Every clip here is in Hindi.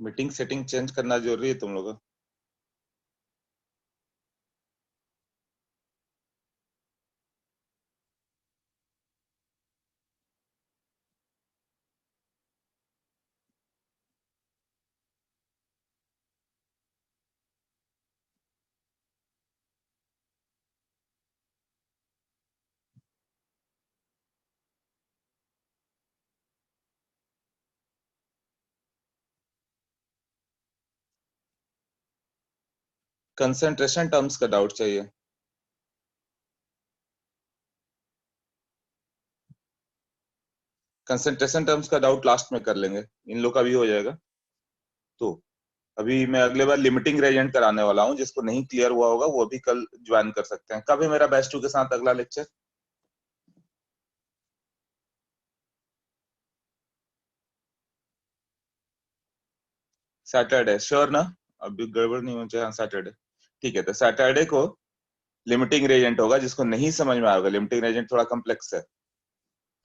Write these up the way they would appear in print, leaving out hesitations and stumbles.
मीटिंग सेटिंग चेंज करना जरूरी है तुम लोग को। कंसंट्रेशन टर्म्स का डाउट चाहिए। कंसंट्रेशन टर्म्स का डाउट लास्ट में कर लेंगे, इन लोग का भी हो जाएगा। तो अभी मैं अगले बार लिमिटिंग रेजेंट कराने वाला हूँ, जिसको नहीं क्लियर हुआ होगा वो भी कल ज्वाइन कर सकते हैं। कब है मेरा बैच 2 के साथ अगला लेक्चर? सैटरडे श्योर ना? अभी गड़बड़ नहीं होनी चाहिए। हाँ सैटरडे ठीक है। तो सैटरडे को लिमिटिंग रेजेंट होगा। जिसको नहीं समझ में आएगा, लिमिटिंग रेजेंट थोड़ा कम्प्लेक्स है,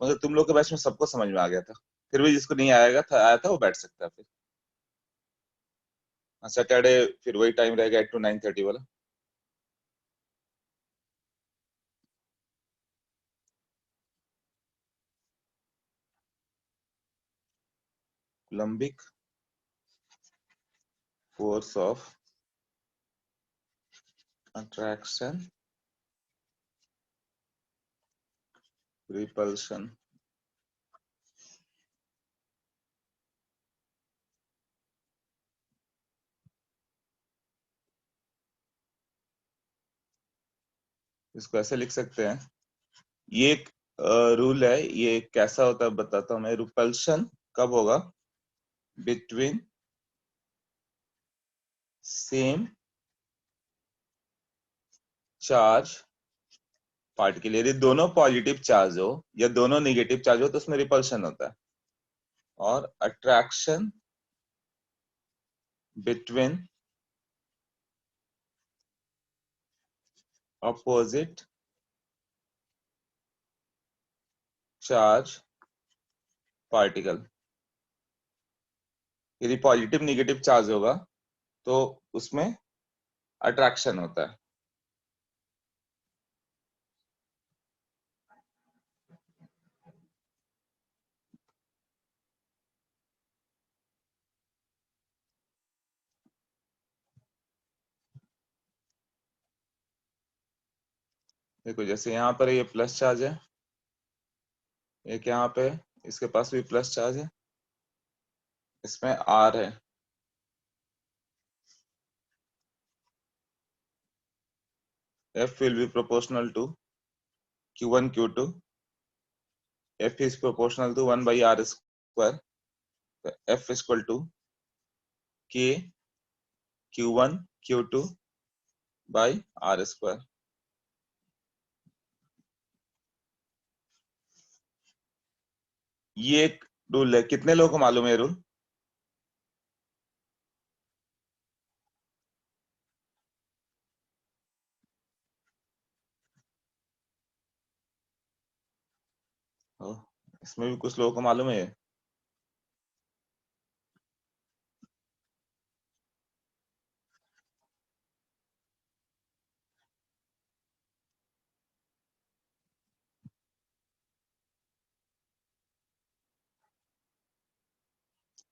मतलब तुम लोग के बैच में सबको समझ में आ गया था, फिर भी जिसको नहीं आया था वो बैठ सकता है फिर। हाँ सैटरडे फिर वही टाइम रहेगा 8 to 9:30 वाला। कुलम्बिक फोर्स ऑफ अट्रैक्शन रिपल्शन। इसको ऐसे लिख सकते हैं, ये एक रूल है। ये कैसा होता है बताता हूँ मैं। रिपल्शन कब होगा? Between same charge particle. यदि दोनों पॉजिटिव चार्ज हो या दोनों निगेटिव चार्ज हो तो उसमें रिपल्शन होता है। और attraction between opposite charge particle. यदि पॉजिटिव निगेटिव चार्ज होगा तो उसमें अट्रैक्शन होता है। देखो जैसे यहाँ पर ये प्लस चार्ज है, एक यहाँ पे इसके पास भी प्लस चार्ज है, इसमें आर है। F will be proportional to Q1 Q2। F is proportional to 1 by R square। F is equal to K Q1 Q2 by R square। ये एक रूल है। कितने लोगों को मालूम है ये रूल? इसमें भी कुछ लोगों को मालूम है ये।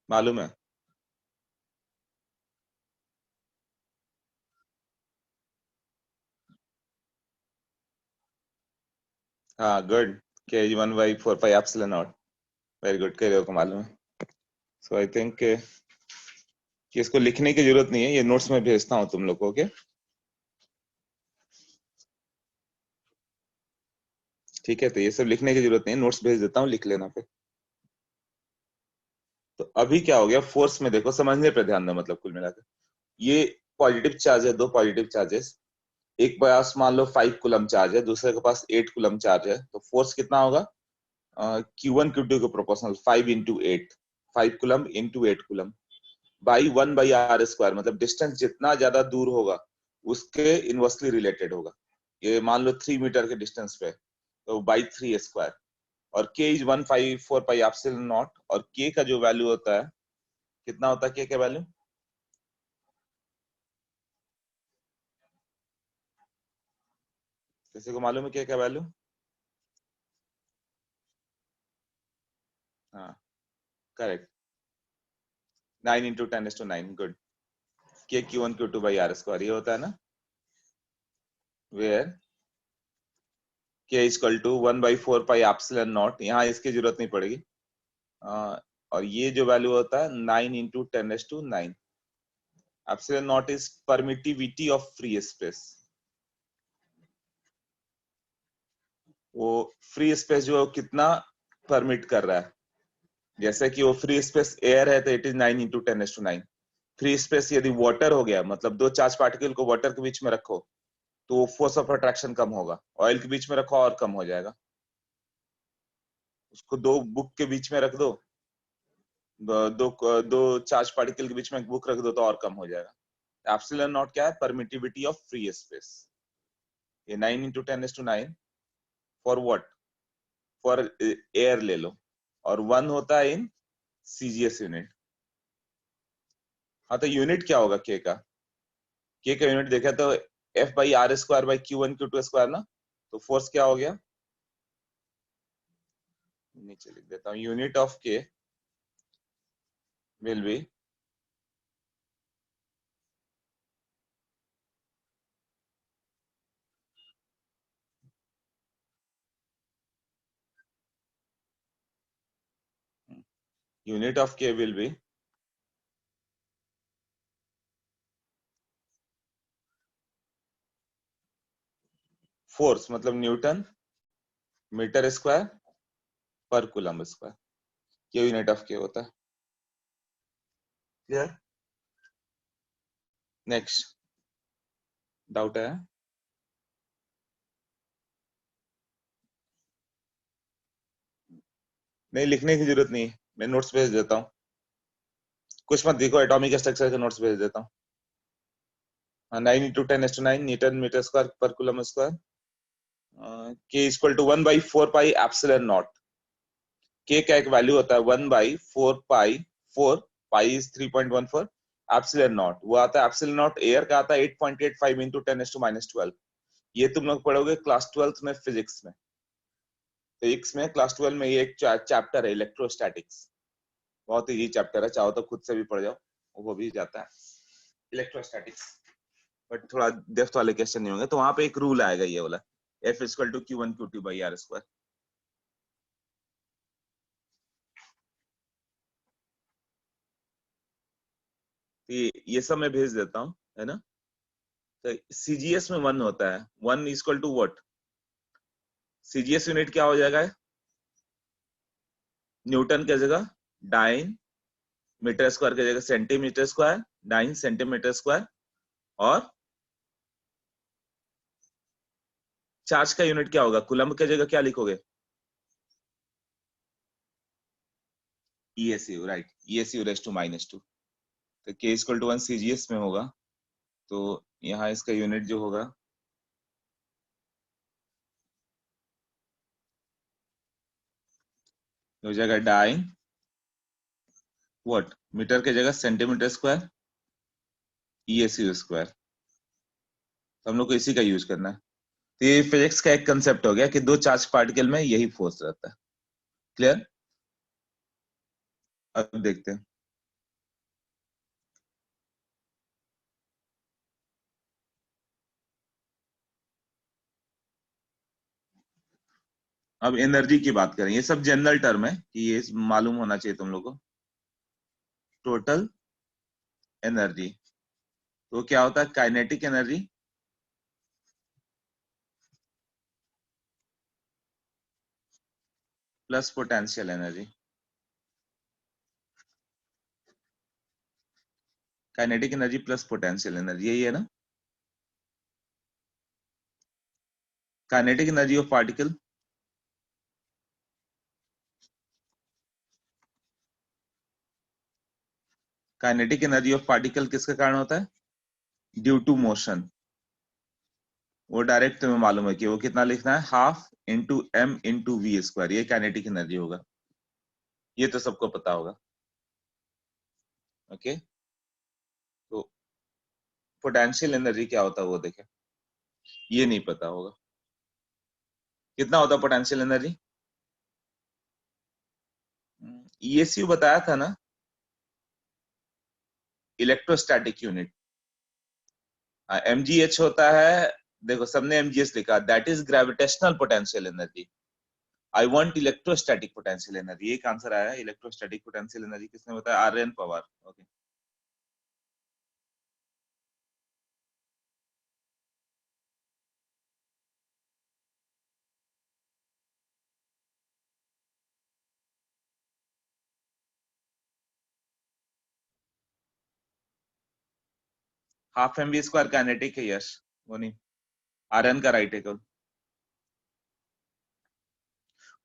मालूम है। हाँ good. K1/4 pi epsilon naught। Very good, कई लोगों को मालूम है। सो आई थिंक कि इसको लिखने की जरूरत नहीं है, ये नोट्स में भेजता हूँ तुम लोग को। ओके ठीक है, तो ये सब लिखने की जरूरत नहीं है, नोट्स भेज देता हूँ, लिख लेना फिर। तो अभी क्या हो गया फोर्स में, देखो समझने पे ध्यान दो। मतलब कुल मिलाकर ये पॉजिटिव चार्ज है, दो पॉजिटिव चार्जेस। एक के पास मान लो 5 कूलम चार्ज है, दूसरे के पास 8 कूलम चार्ज है, तो फोर्स कितना होगा? Q1 Q2 के proportional 5 into 8। 5 coulomb into 8 coulomb by 1/r²। मतलब डिस्टेंस जितना ज्यादा दूर होगा उसके इनवर्सली रिलेटेड होगा। ये मान लो 3 मीटर के डिस्टेंस पे, तो बाई 3 स्क्वायर। और k is 1/4 pi epsilon not. और k का जो वैल्यू होता है कितना होता है के का वैल्यू? किसी को मालूम है के का वैल्यू? हाँ करेक्ट, 9 इंटू 10⁻⁹ गुड। के Q1 Q2 by r square ये होता है ना, where k equal to 1/4 pi epsilon naught, यहाँ इसकी जरूरत नहीं पड़ेगी। और ये जो वैल्यू होता है 9 into 10⁻⁹, epsilon not is permittivity of free space. वो फ्री स्पेस जो है कितना परमिट कर रहा है, जैसे कि वो फ्री स्पेस एयर है तो it is 9 into 10⁻⁹। Free space यदि वाटर हो गया, मतलब दो चार्ज पार्टिकल को वाटर के बीच में रखो तो फोर्स ऑफ अट्रैक्शन कम होगा, ऑयल के बीच में रखो और कम हो जाएगा। उसको दो बुक के बीच में रख दो, दो चार्ज पार्टिकल के बीच में बुक रख दो तो और कम हो जाएगा। एप्सिलॉन नॉट क्या है? Permittivity of free space. ये 9 into 10⁻⁹ for what? For air ले लो, और 1 होता है इन सीजीएस यूनिट। हाँ तो यूनिट क्या होगा के का? के का यूनिट देखा तो F/r² / Q1 Q2 स्क्वायर ना, तो फोर्स क्या हो गया? नीचे लिख देता हूँ, यूनिट ऑफ के विल बी यूनिट ऑफ के विल बी फोर्स, मतलब न्यूटन मीटर स्क्वायर पर कूलम स्क्वायर, ये यूनिट ऑफ के होता है। क्लियर? नेक्स्ट डाउट है? नहीं, लिखने की जरूरत नहीं है, मैं नोट्स भेज देता हूँ। कुछ मत देखो, एटॉमिक स्ट्रक्चर के नोट्स भेज देता हूँ। 9 इंटू 10⁻⁹ न्यूटन मीटर स्क्वायर पर coulomb square. K equal to 1/4 pi epsilon naught. K का एक वैल्यू होता है 1/4 pi, 4 pi is 3.14, epsilon naught वो आता है, एप्सिलॉन नॉट एयर का आता है 8.85 इंटू 10⁻⁻12। ये तुम लोग पढ़ोगे क्लास 12th में फिजिक्स में। फिजिक्स में क्लास 12 में ये एक चैप्टर है इलेक्ट्रोस्टैटिक्स, बहुत ही चैप्टर है, चाहो तो खुद से भी पढ़ जाओ, वो भी जाता है इलेक्ट्रोस्टैटिक्स। बट थोड़ा डेप्थ वाले क्वेश्चन नहीं होंगे, तो वहां पे एक रूल आएगा ये वाला, F = Q1 Q2/r²। ये सब मैं भेज देता हूँ, है ना। तो सीजीएस में 1 होता है, 1 equal to what? CGS unit क्या हो जाएगा? न्यूटन की जगह डाइन, मीटर स्क्वायर की जगह centimetre square, dyne centimetre square, और चार्ज का यूनिट क्या होगा? कूलम्ब की जगह क्या लिखोगे? ESU, right, ESU⁻²। तो K = 1 सीजीएस में होगा, तो यहाँ इसका यूनिट जो होगा हो जाएगा डाइन व्हाट, मीटर की जगह सेंटीमीटर स्क्वायर, ESU²। तो हम लोग को इसी का यूज करना है। तो ये फिजिक्स का एक कंसेप्ट हो गया कि दो चार्ज पार्टिकल में यही फोर्स रहता है। क्लियर? अब देखते हैं। अब एनर्जी की बात करें, ये सब जनरल टर्म है कि ये मालूम होना चाहिए तुम लोगों को। टोटल एनर्जी तो क्या होता है? Kinetic energy plus potential energy. Kinetic energy plus potential energy, यही है ना। Kinetic energy of particle, kinetic energy of particle किसके कारण होता है? Due to motion. वो डायरेक्ट तुम्हें मालूम है कि वो कितना लिखना है, 12m × v², ये काइनेटिक एनर्जी होगा, ये तो सबको पता होगा। ओके, तो पोटेंशियल एनर्जी क्या होता है वो देखें, ये नहीं पता होगा। कितना होता है पोटेंशियल एनर्जी? ईएसयू बताया था ना, इलेक्ट्रोस्टैटिक यूनिट। एमजीएच होता है, देखो सबने एमजीएच लिखा, that is gravitational potential energy. I want electrostatic potential energy, एक आंसर आया है। इलेक्ट्रोस्टैटिक पोटेंशियल एनर्जी किसने बताया? Aryan Pawar. Okay, half m v square kinetic है यश, वो नहीं, आर्यन का राइट है कल।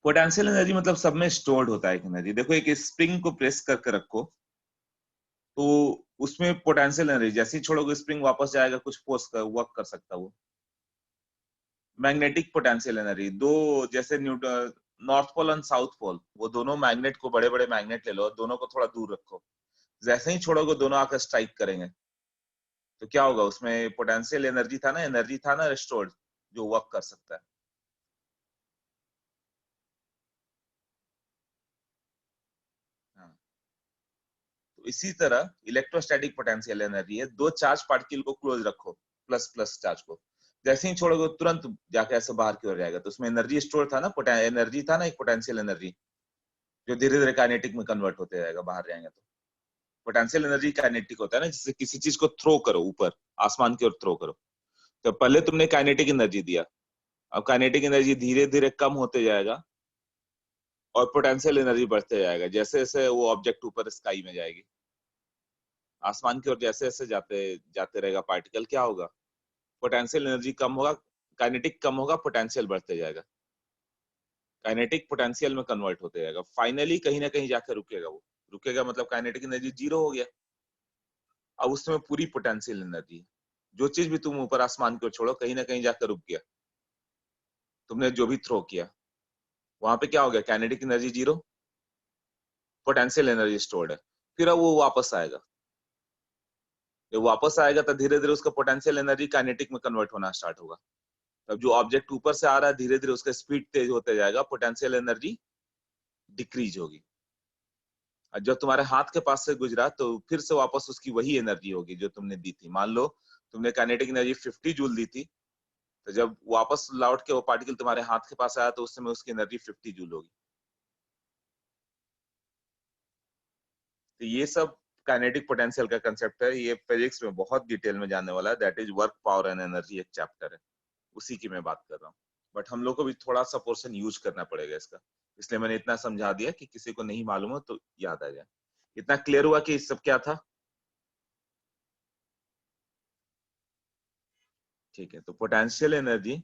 पोटेंशियल एनर्जी मतलब सब में स्टोर्ड होता है एक एनर्जी। देखो एक स्प्रिंग को प्रेस करके रखो, तो उसमें पोटेंशियल एनर्जी जैसे ही छोड़ोगे स्प्रिंग वापस जाएगा, कुछ फोर्स का वर्क कर सकता है वो। मैग्नेटिक पोटेंशियल एनर्जी, दो जैसे न्यूटन, नॉर्थ पोल और साउथ पोल, वो दोनों मैग्नेट को, बड़े बड़े मैग्नेट ले लो, दोनों को थोड़ा दूर रखो, जैसे ही छोड़ोगे दोनों आकर स्ट्राइक करेंगे, तो क्या होगा उसमें? पोटेंशियल एनर्जी था ना स्टोर्ड, जो वर्क कर सकता है। हाँ। तो इसी तरह इलेक्ट्रोस्टैटिक पोटेंशियल एनर्जी है, दो चार्ज पार्टिकल को क्लोज रखो, प्लस प्लस चार्ज को, जैसे ही छोड़ोगे तुरंत जाके ऐसे बाहर की ओर जाएगा, तो उसमें एनर्जी स्टोर था ना, एनर्जी था ना एक पोटेंशियल एनर्जी, जो धीरे धीरे काइनेटिक में कन्वर्ट होते जाएगा बाहर जाएंगे तो। पोटेंशियल एनर्जी काइनेटिक होता है ना, जिससे किसी चीज को थ्रो करो ऊपर, आसमान की ओर थ्रो करो। तो पहले तुमने काइनेटिक एनर्जी दिया, अब काइनेटिक एनर्जी धीरे धीरे कम होते जाएगा और पोटेंशियल एनर्जी बढ़ते जाएगा, जैसे जैसे वो ऑब्जेक्ट ऊपर स्काई में जाएगी, आसमान की ओर जैसे जैसे जाते जाते रहेगा पार्टिकल, क्या होगा? पोटेंशियल एनर्जी कम होगा, काइनेटिक कम होगा, पोटेंशियल बढ़ते जाएगा, काइनेटिक पोटेंशियल में कन्वर्ट होते जाएगा, फाइनली कहीं ना कहीं जाकर रुकेगा वो। रुकेगा मतलब काइनेटिक एनर्जी जीरो हो गया, अब उसमें पूरी पोटेंशियल एनर्जी है। जो चीज भी तुम ऊपर आसमान की ओर छोड़ो, कहीं ना कहीं जाकर रुक गया, तुमने जो भी थ्रो किया, वहां पे क्या हो गया? Kinetic energy zero, potential energy stored है। फिर अब वो वापस आएगा, जब वापस आएगा तो धीरे धीरे उसका पोटेंशियल एनर्जी काइनेटिक में कन्वर्ट होना स्टार्ट होगा। तब जो ऑब्जेक्ट ऊपर से आ रहा है, धीरे धीरे उसका स्पीड तेज होते जाएगा, पोटेंशियल एनर्जी डिक्रीज होगी। और जब तुम्हारे हाथ के पास से गुजरा, तो फिर से वापस उसकी वही एनर्जी होगी जो तुमने दी थी। मान लो तुमने काइनेटिक एनर्जी 50 जूल दी थी, तो जब वापस लौट के वो पार्टिकल तुम्हारे हाथ के पास आया, तो उस समय उसकी एनर्जी 50 जूल होगी। तो ये सब काइनेटिक पोटेंशियल का कंसेप्ट है, ये फिजिक्स में बहुत डिटेल में जानने वाला है। That is work, power and energy, एक चैप्टर है, उसी की मैं बात कर रहा हूँ। बट हम लोग को भी थोड़ा सा पोर्शन यूज करना पड़ेगा इसका, इसलिए मैंने इतना समझा दिया कि किसी को नहीं मालूम हो तो याद आ जाए। इतना क्लियर हुआ कि सब क्या था? ठीक है, तो potential energy,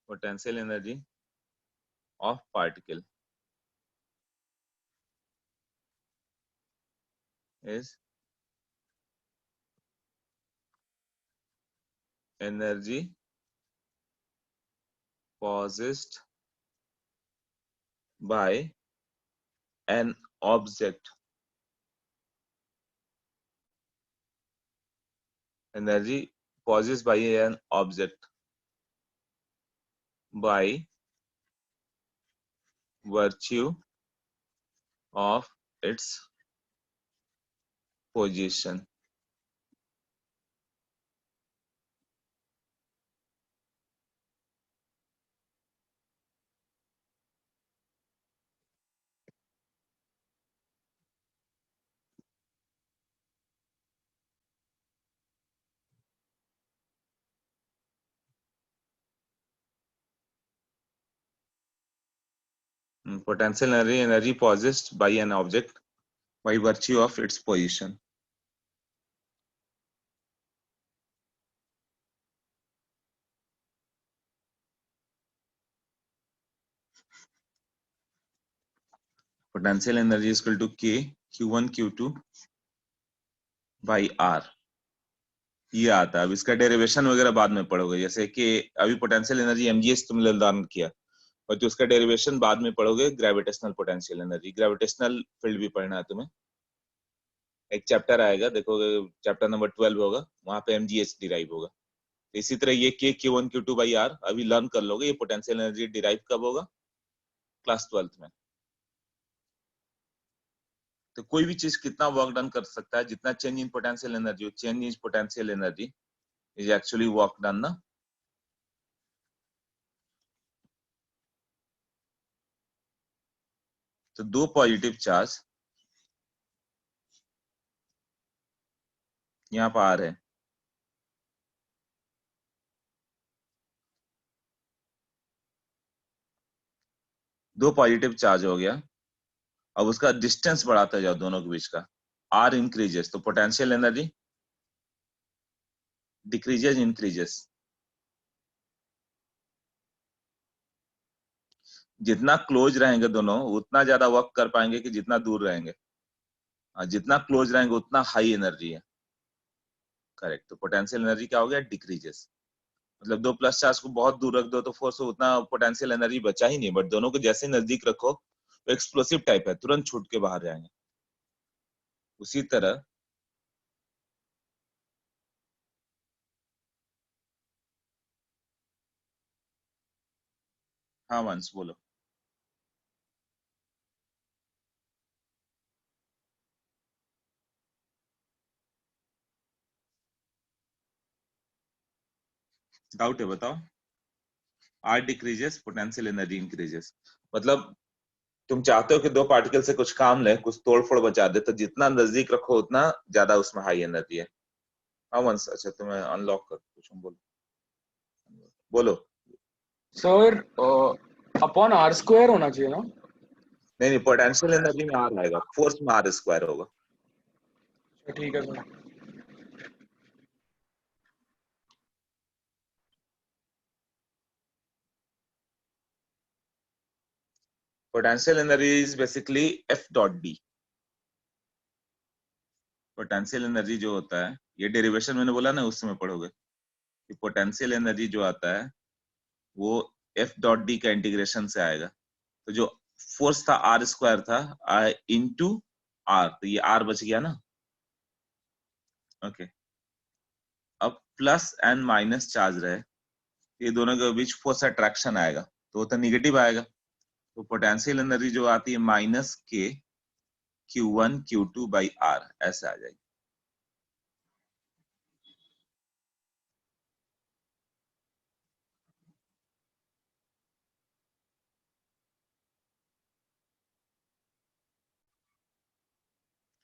potential energy of particle is energy possessed by an object, energy possessed by an object by virtue of its position. Potential energy, energy possessed by an object by virtue of its position. Potential energy is equal to K Q1 Q2 by R. ये आता है। अब इसका डेरिवेशन वगैरह बाद में पढ़ोगे, जैसे कि अभी पोटेंशियल एनर्जी एमजीएस तुमने लर्न किया, और जो उसका डेरिवेशन बाद में पढ़ोगे gravitational potential energy, gravitational field भी पढ़ना है तुम्हें। एक चैप्टर आएगा, देखोगे चैप्टर नंबर 12 होगा, वहां पे एमजीएस डिराइव होगा। तो इसी तरह ये के Q1 Q2 बाई आर अभी लर्न कर लोगे। ये पोटेंशियल एनर्जी डिराइव कब होगा? क्लास 12th में। तो कोई भी चीज कितना वर्क डन कर सकता है, जितना change in potential energy, change in potential energy is actually work done ना। तो दो पॉजिटिव चार्ज यहाँ पर आ रहे हैं, दो पॉजिटिव चार्ज हो गया। अब उसका डिस्टेंस बढ़ाते जाओ दोनों के बीच का, आर इंक्रीजेस, तो पोटेंशियल एनर्जी डिक्रीजेस इंक्रीजेस। जितना क्लोज रहेंगे दोनों उतना ज्यादा वर्क कर पाएंगे कि जितना दूर रहेंगे। जितना क्लोज रहेंगे उतना हाई एनर्जी है। करेक्ट। तो पोटेंशियल एनर्जी क्या हो गया? डिक्रीजेस। मतलब दो प्लस चार्ज को बहुत दूर रख दो तो फोर्स उतना पोटेंशियल एनर्जी बचा ही नहीं, बट दोनों को जैसे नजदीक रखो तो एक्सप्लोसिव टाइप है, तुरंत छूट के बाहर जाएंगे। उसी तरह हाँ वंश बोलो। डाउट है बताओ। R decreases, potential energy increases. मतलब तुम चाहते हो कि दो पार्टिकल से कुछ काम ले, कुछ तोड़ फोड़ बचा दे, तो जितना नजदीक रखो उतना ज्यादा उसमें हाई एनर्जी है। हाँ वंश, अच्छा तुम्हें अनलॉक कर कुछ बोलो। बोलो। सर अपॉन आर स्क्वायर होना चाहिए ना? नहीं नहीं, पोटेंशियल एनर्जी में आर आएगा, फोर्स में आर स्क्वायर होगा। ठीक है sir. Potential energy is basically F dot D. Potential energy जो होता है, ये डेरिवेशन मैंने बोला ना उस समय पढ़ोगे कि पोटेंशियल एनर्जी जो आता है वो एफ डॉट डी का इंटीग्रेशन से आएगा। तो जो फोर्स था आर स्क्वायर था, आई इंटू आर, तो ये आर बच गया ना। ओके। अब प्लस एंड माइनस चार्ज रहे, ये दोनों के बीच फोर्स अट्रैक्शन आएगा, तो वो तो निगेटिव आएगा। तो पोटेंशियल एनर्जी जो आती है माइनस के Q1 Q2 बाई आर, ऐसे आ जाएगी।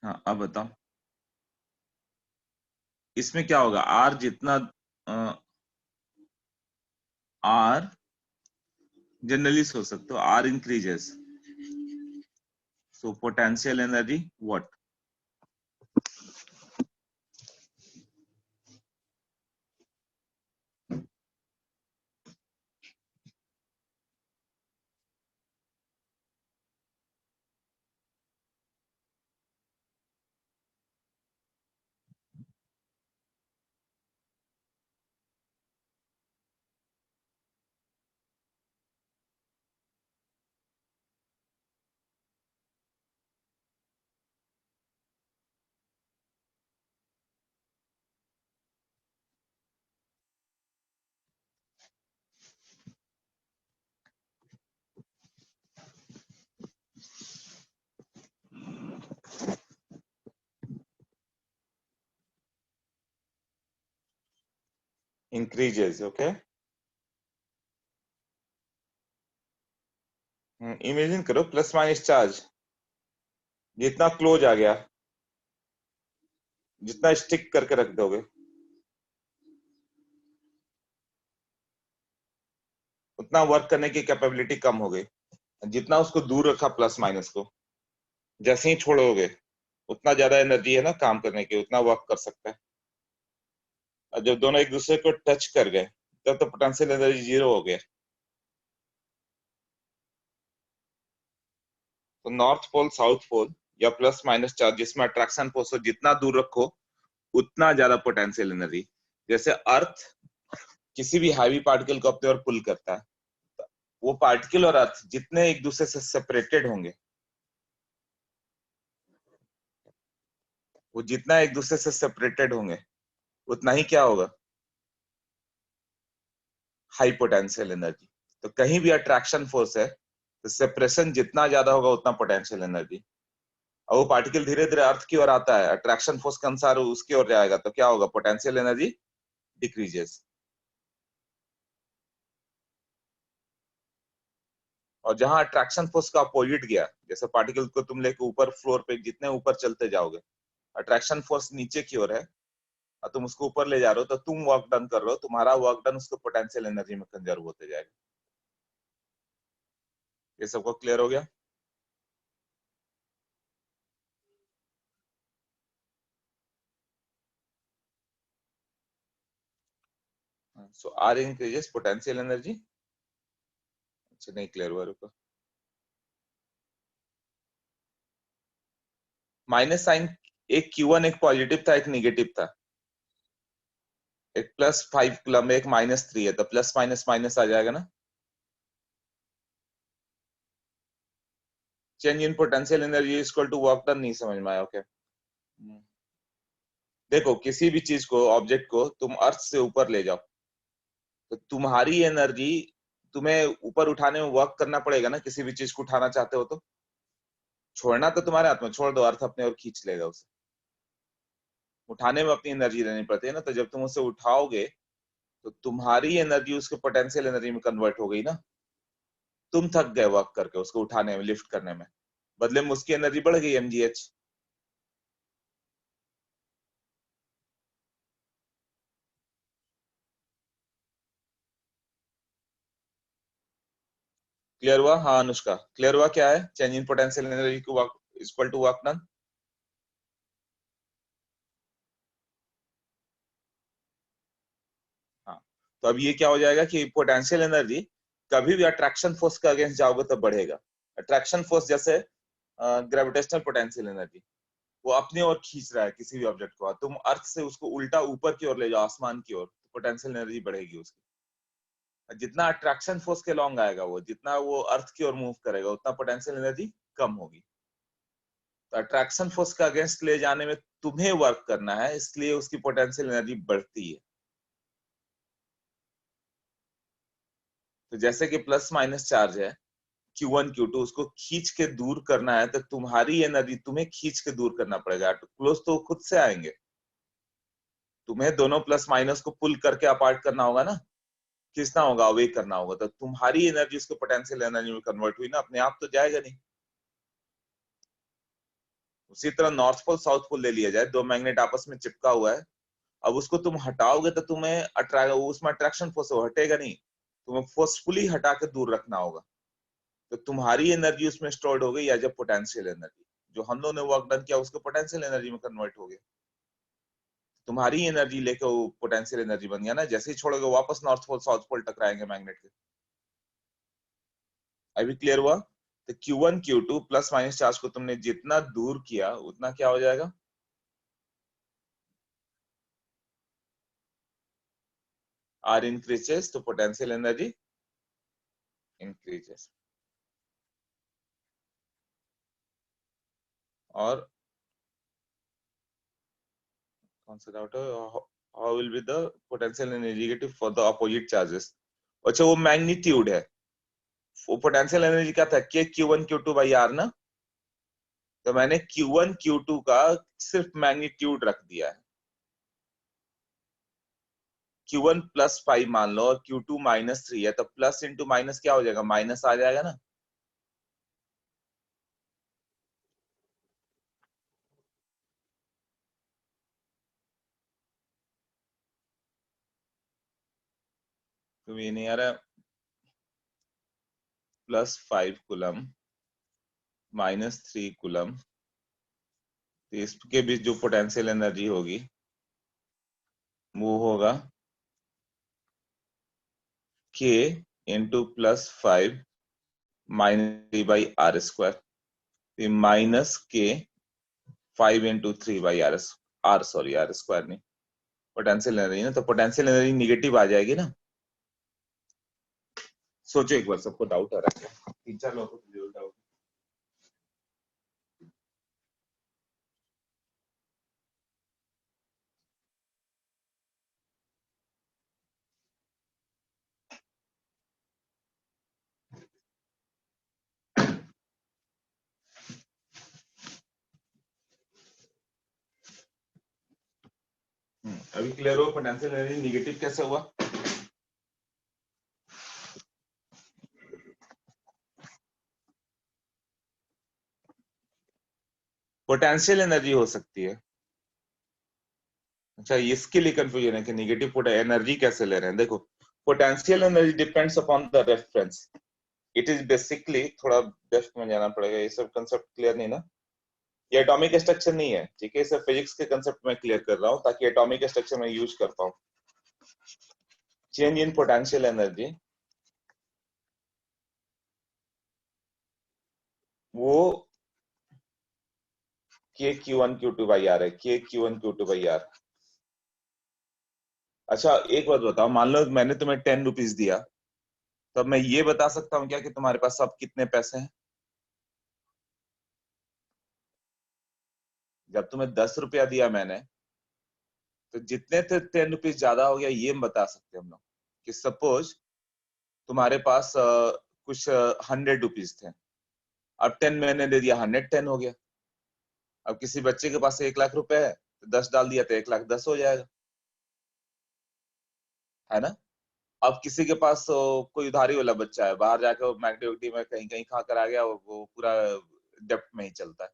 हाँ अब बताओ इसमें क्या होगा? आर जितना आर जनरली सोच सकते हो, r increases, so potential energy what? Increases. Okay, imagine करो प्लस माइनस चार्ज जितना क्लोज आ गया, जितना स्टिक करके रख दोगे उतना वर्क करने की कैपेबिलिटी कम हो गई। जितना उसको दूर रखा प्लस माइनस को, जैसे ही छोड़ोगे उतना ज्यादा एनर्जी है ना काम करने की, उतना वर्क कर सकता है। और जब दोनों एक दूसरे को टच कर गए तब तो पोटेंशियल एनर्जी जीरो हो गया। तो नॉर्थ पोल साउथ पोल या प्लस माइनस चार्ज जिसमें अट्रैक्शन फोर्स हो, जितना दूर रखो उतना ज्यादा पोटेंशियल एनर्जी। जैसे अर्थ किसी भी हैवी पार्टिकल को अपने ओर पुल करता है, वो पार्टिकल और अर्थ जितने एक दूसरे से सेपरेटेड होंगे, वो जितना एक दूसरे से सेपरेटेड होंगे उतना ही क्या होगा, हाई पोटेंशियल एनर्जी। तो कहीं भी अट्रैक्शन फोर्स है तो सेपरेशन जितना ज्यादा होगा उतना पोटेंशियल एनर्जी। और वो पार्टिकल धीरे धीरे अर्थ की ओर आता है, अट्रैक्शन फोर्स के अनुसार उसकी ओर जाएगा, तो क्या होगा, पोटेंशियल एनर्जी डिक्रीजेस। और जहां अट्रैक्शन फोर्स का अपोजिट गया, जैसे पार्टिकल को तुम लेके ऊपर फ्लोर पे जितने ऊपर चलते जाओगे, अट्रैक्शन फोर्स नीचे की ओर है और तुम उसको ऊपर ले जा रहे हो, तो तुम वर्क डन कर रहे हो, तुम्हारा वर्क डन उसको पोटेंशियल एनर्जी में कंजर्व होते जाएगा। ये सबको क्लियर हो गया? सो आर इंक्रीजेस पोटेंशियल एनर्जी। अच्छा नहीं क्लियर हुआ, रुको। माइनस साइन, एक Q1 एक पॉजिटिव था एक निगेटिव था, एक +5 कूलम एक -3 है, तो प्लस माइनस माइनस आ जाएगा ना। Change in potential energy equal to work done, नहीं समझ में आया? ओके देखो, किसी भी चीज को, ऑब्जेक्ट को तुम अर्थ से ऊपर ले जाओ तो तुम्हारी एनर्जी, तुम्हें ऊपर उठाने में वर्क करना पड़ेगा ना। किसी भी चीज को उठाना चाहते हो तो छोड़ना तो तुम्हारे हाथ में, छोड़ दो, अर्थ अपने और खींच लेगा उसे। उठाने में अपनी एनर्जी लेनी पड़ती है ना, तो जब तुम उसे उठाओगे तो तुम्हारी एनर्जी उसके पोटेंशियल एनर्जी में कन्वर्ट हो गई ना। तुम थक गए वर्क करके उसको उठाने में, लिफ्ट करने में, बदले में उसकी एनर्जी बढ़ गई, mgh। क्लियर हुआ? हाँ अनुष्का, क्लियर हुआ क्या है चेंज इन पोटेंशियल एनर्जी को work equal to work done? हाँ, तो अब ये क्या हो जाएगा कि पोटेंशियल एनर्जी कभी भी अट्रैक्शन फोर्स के अगेंस्ट जाओगे तो बढ़ेगा। अट्रैक्शन फोर्स जैसे ग्रेविटेशनल पोटेंशियल एनर्जी, वो अपनी ओर खींच रहा है किसी भी ऑब्जेक्ट को, तुम अर्थ से उसको उल्टा ऊपर की ओर ले जाओ, आसमान की ओर, तो पोटेंशियल एनर्जी बढ़ेगी उसकी। जितना अट्रैक्शन फोर्स के लॉन्ग आएगा, वो जितना वो अर्थ की ओर मूव करेगा, उतना पोटेंशियल एनर्जी कम होगी। तो अट्रैक्शन फोर्स का अगेंस्ट ले जाने में तुम्हें वर्क करना है, इसलिए उसकी पोटेंशियल एनर्जी बढ़ती है। तो जैसे कि प्लस माइनस चार्ज है Q1 Q2, उसको खींच के दूर करना है तो तुम्हारी एनर्जी तुम्हें खींच के दूर करना पड़ेगा। तो क्लोज तो खुद से आएंगे, तुम्हें दोनों प्लस माइनस को पुल करके अपार्ट करना होगा ना, खींचना होगा, अवे करना होगा, तो तुम्हारी एनर्जी उसको पोटेंशियल एनर्जी में कन्वर्ट हुई ना, अपने आप तो जाएगा नहीं। उसी तरह नॉर्थ पोल साउथ पोल ले लिया जाए, दो मैग्नेट आपस में चिपका हुआ है, अब उसको तुम हटाओगे तो तुम्हें उसमें अट्रैक्शन फोर्स हटेगा नहीं, तुम्हें फोर्सफुली हटा के दूर रखना होगा। तो तुम्हारी एनर्जी उसमें स्टोर्ड हो गई एज ए पोटेंशियल एनर्जी, जो हम लोगों ने वर्क डन किया उसको पोटेंशियल एनर्जी में कन्वर्ट हो गया। तुम्हारी एनर्जी लेके वो पोटेंशियल एनर्जी बन गया ना, जैसे ही छोड़ोगे वापस नॉर्थ पोल साउथ पोल टकराएंगे मैग्नेट के। अभी क्लियर हुआ? तो Q1 Q2 plus minus charge को तुमने जितना दूर किया उतना क्या हो जाएगा, R increases तो पोटेंशियल एनर्जी increases। और कौन सा डाउट है, how will be the potential energy negative for the opposite charges? अच्छा वो मैग्नीट्यूड है, वो पोटेंशियल एनर्जी क्या था, के Q1 Q2 बाई R ना, तो मैंने Q1 Q2 का सिर्फ मैग्नीट्यूड रख दिया है। Q1 +5 मान लो और Q2 -3 है, तो प्लस इंटू माइनस क्या हो जाएगा, माइनस आ जाएगा ना। तो ये नहीं आ रहा, +5 कूलम -3 कूलम, तो इसके बीच जो पोटेंशियल एनर्जी होगी वो होगा K into +5 -3/r², minus K 5 into 3/r, R sorry R² नहीं, पोटेंशियल एनर्जी ना, तो पोटेंशियल एनर्जी निगेटिव आ जाएगी ना। सोचो एक बार, सबको डाउट आ रहा है, 3-4 लोगों को जरूर डाउट। अभी क्लियर हो पोटेंशियल एनर्जी निगेटिव कैसे हुआ? पोटेंशियल एनर्जी हो सकती है। अच्छा, इसके लिए कंफ्यूजन है कि निगेटिव एनर्जी कैसे ले रहे हैं। देखो, potential energy depends upon the reference. It is basically, थोड़ा डेप्थ में जाना पड़ेगा, ये सब कंसेप्ट क्लियर नहीं ना। ये एटॉमिक स्ट्रक्चर नहीं है, ठीक है, सिर्फ फिजिक्स के कंसेप्ट में क्लियर कर रहा हूँ ताकि एटॉमिक स्ट्रक्चर में यूज कर पाऊँ। चेंज इन पोटेंशियल एनर्जी वो के Q1 Q2 बाई आर है, के Q1 Q2 बाई आर। अच्छा एक बात बताओ, मान लो मैंने तुम्हें 10 रुपीज दिया, तो अब मैं ये बता सकता हूँ क्या कि तुम्हारे पास अब कितने पैसे हैं? जब तुम्हें 10 रुपया दिया मैंने, तो जितने थे 10 रुपीज ज्यादा हो गया, ये हम बता सकते हैं हम लोग कि सपोज तुम्हारे पास कुछ 100 रुपीज थे, अब 10 मैंने दे दिया, 110 हो गया। अब किसी बच्चे के पास 1 लाख रुपए है, तो 10 डाल दिया तो 1,10,000 हो जाएगा, है ना। अब किसी के पास कोई उधारी वाला बच्चा है, बाहर जाके वो मैकडी में कहीं कहीं खा कर आ गया, वो पूरा डेप्ट में ही चलता है,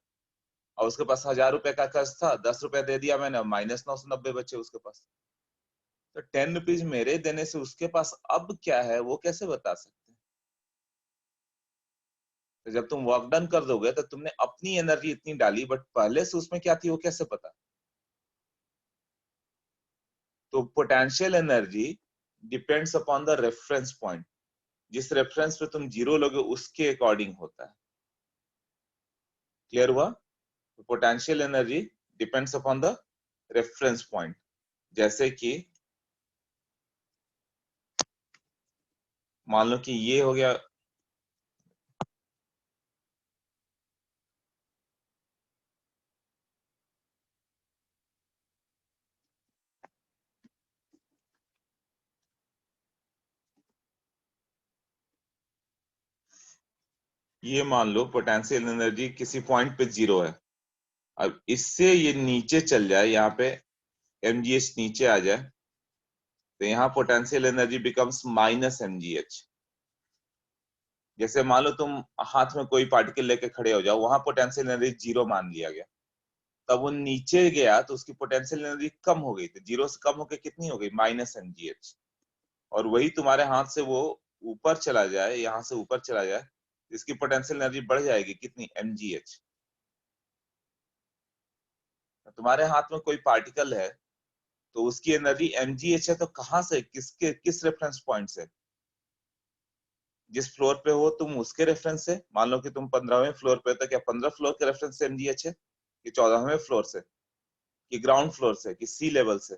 और उसके पास 1,000 रुपए का कर्ज था, 10 रुपए दे दिया मैंने, -990 बचे उसके पास। तो 10 रुपीज मेरे देने से उसके पास अब क्या है, वो कैसे बता सकते हैं? तो जब तुम वर्क डन कर दोगे तो तुमने अपनी एनर्जी इतनी डाली, बट पहले से उसमें क्या थी वो कैसे पता? तो potential energy depends upon the reference point. जिस रेफरेंस पे तुम जीरो लोगे उसके अकॉर्डिंग होता है। क्लियर हुआ? Potential energy depends upon the reference point. जैसे कि मान लो कि ये हो गया, ये मान लो पोटेंशियल एनर्जी किसी पॉइंट पे 0 है। अब इससे ये नीचे चल जाए, यहाँ पे mgh नीचे आ जाए, तो यहाँ पोटेंशियल एनर्जी बिकम्स -mgh। जैसे मान लो तुम हाथ में कोई पार्टिकल लेके खड़े हो जाओ, वहां पोटेंशियल एनर्जी 0 मान लिया गया, तब वो नीचे गया तो उसकी पोटेंशियल एनर्जी कम हो गई, तो 0 से कम होकर कितनी हो गई? -mgh। और वही तुम्हारे हाथ से वो ऊपर चला जाए, यहाँ से ऊपर चला जाए, इसकी पोटेंशियल एनर्जी बढ़ जाएगी, कितनी? mgh। तुम्हारे हाथ में कोई पार्टिकल है, तो उसकी एनर्जी mgh है, तो कहाँ से, किस रेफरेंस पॉइंट से? जिस फ्लोर पे हो तुम उसके रेफरेंस से। मान लो कि तुम 15वें फ्लोर पे हो, तो क्या 15 फ्लोर के रेफरेंस से mgh है, कि 14वें फ्लोर से, कि ग्राउंड फ्लोर से, कि सी लेवल से?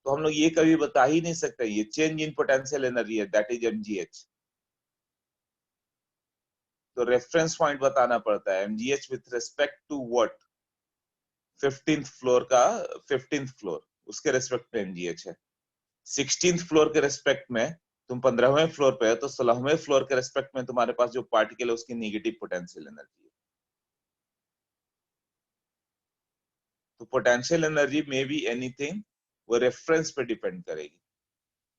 तो हम लोग ये कभी बता ही नहीं सकते, ये चेंज इन पोटेंशियल एनर्जी है, दैट इज mgh। तो रेफरेंस पॉइंट बताना पड़ता है, mgh with respect to what? 15th floor का 15th फ्लोर, उसके रेस्पेक्ट पे mgh है। 16th फ्लोर के रेस्पेक्ट में तुम 15वें फ्लोर पे है, तो 16वें फ्लोर के रेस्पेक्ट में तुम्हारे पास जो पार्टिकल है उसकी नेगेटिव पोटेंशियल एनर्जी है। तो पोटेंशियल एनर्जी में बी एनीथिंग, वो रेफरेंस पे डिपेंड करेगी।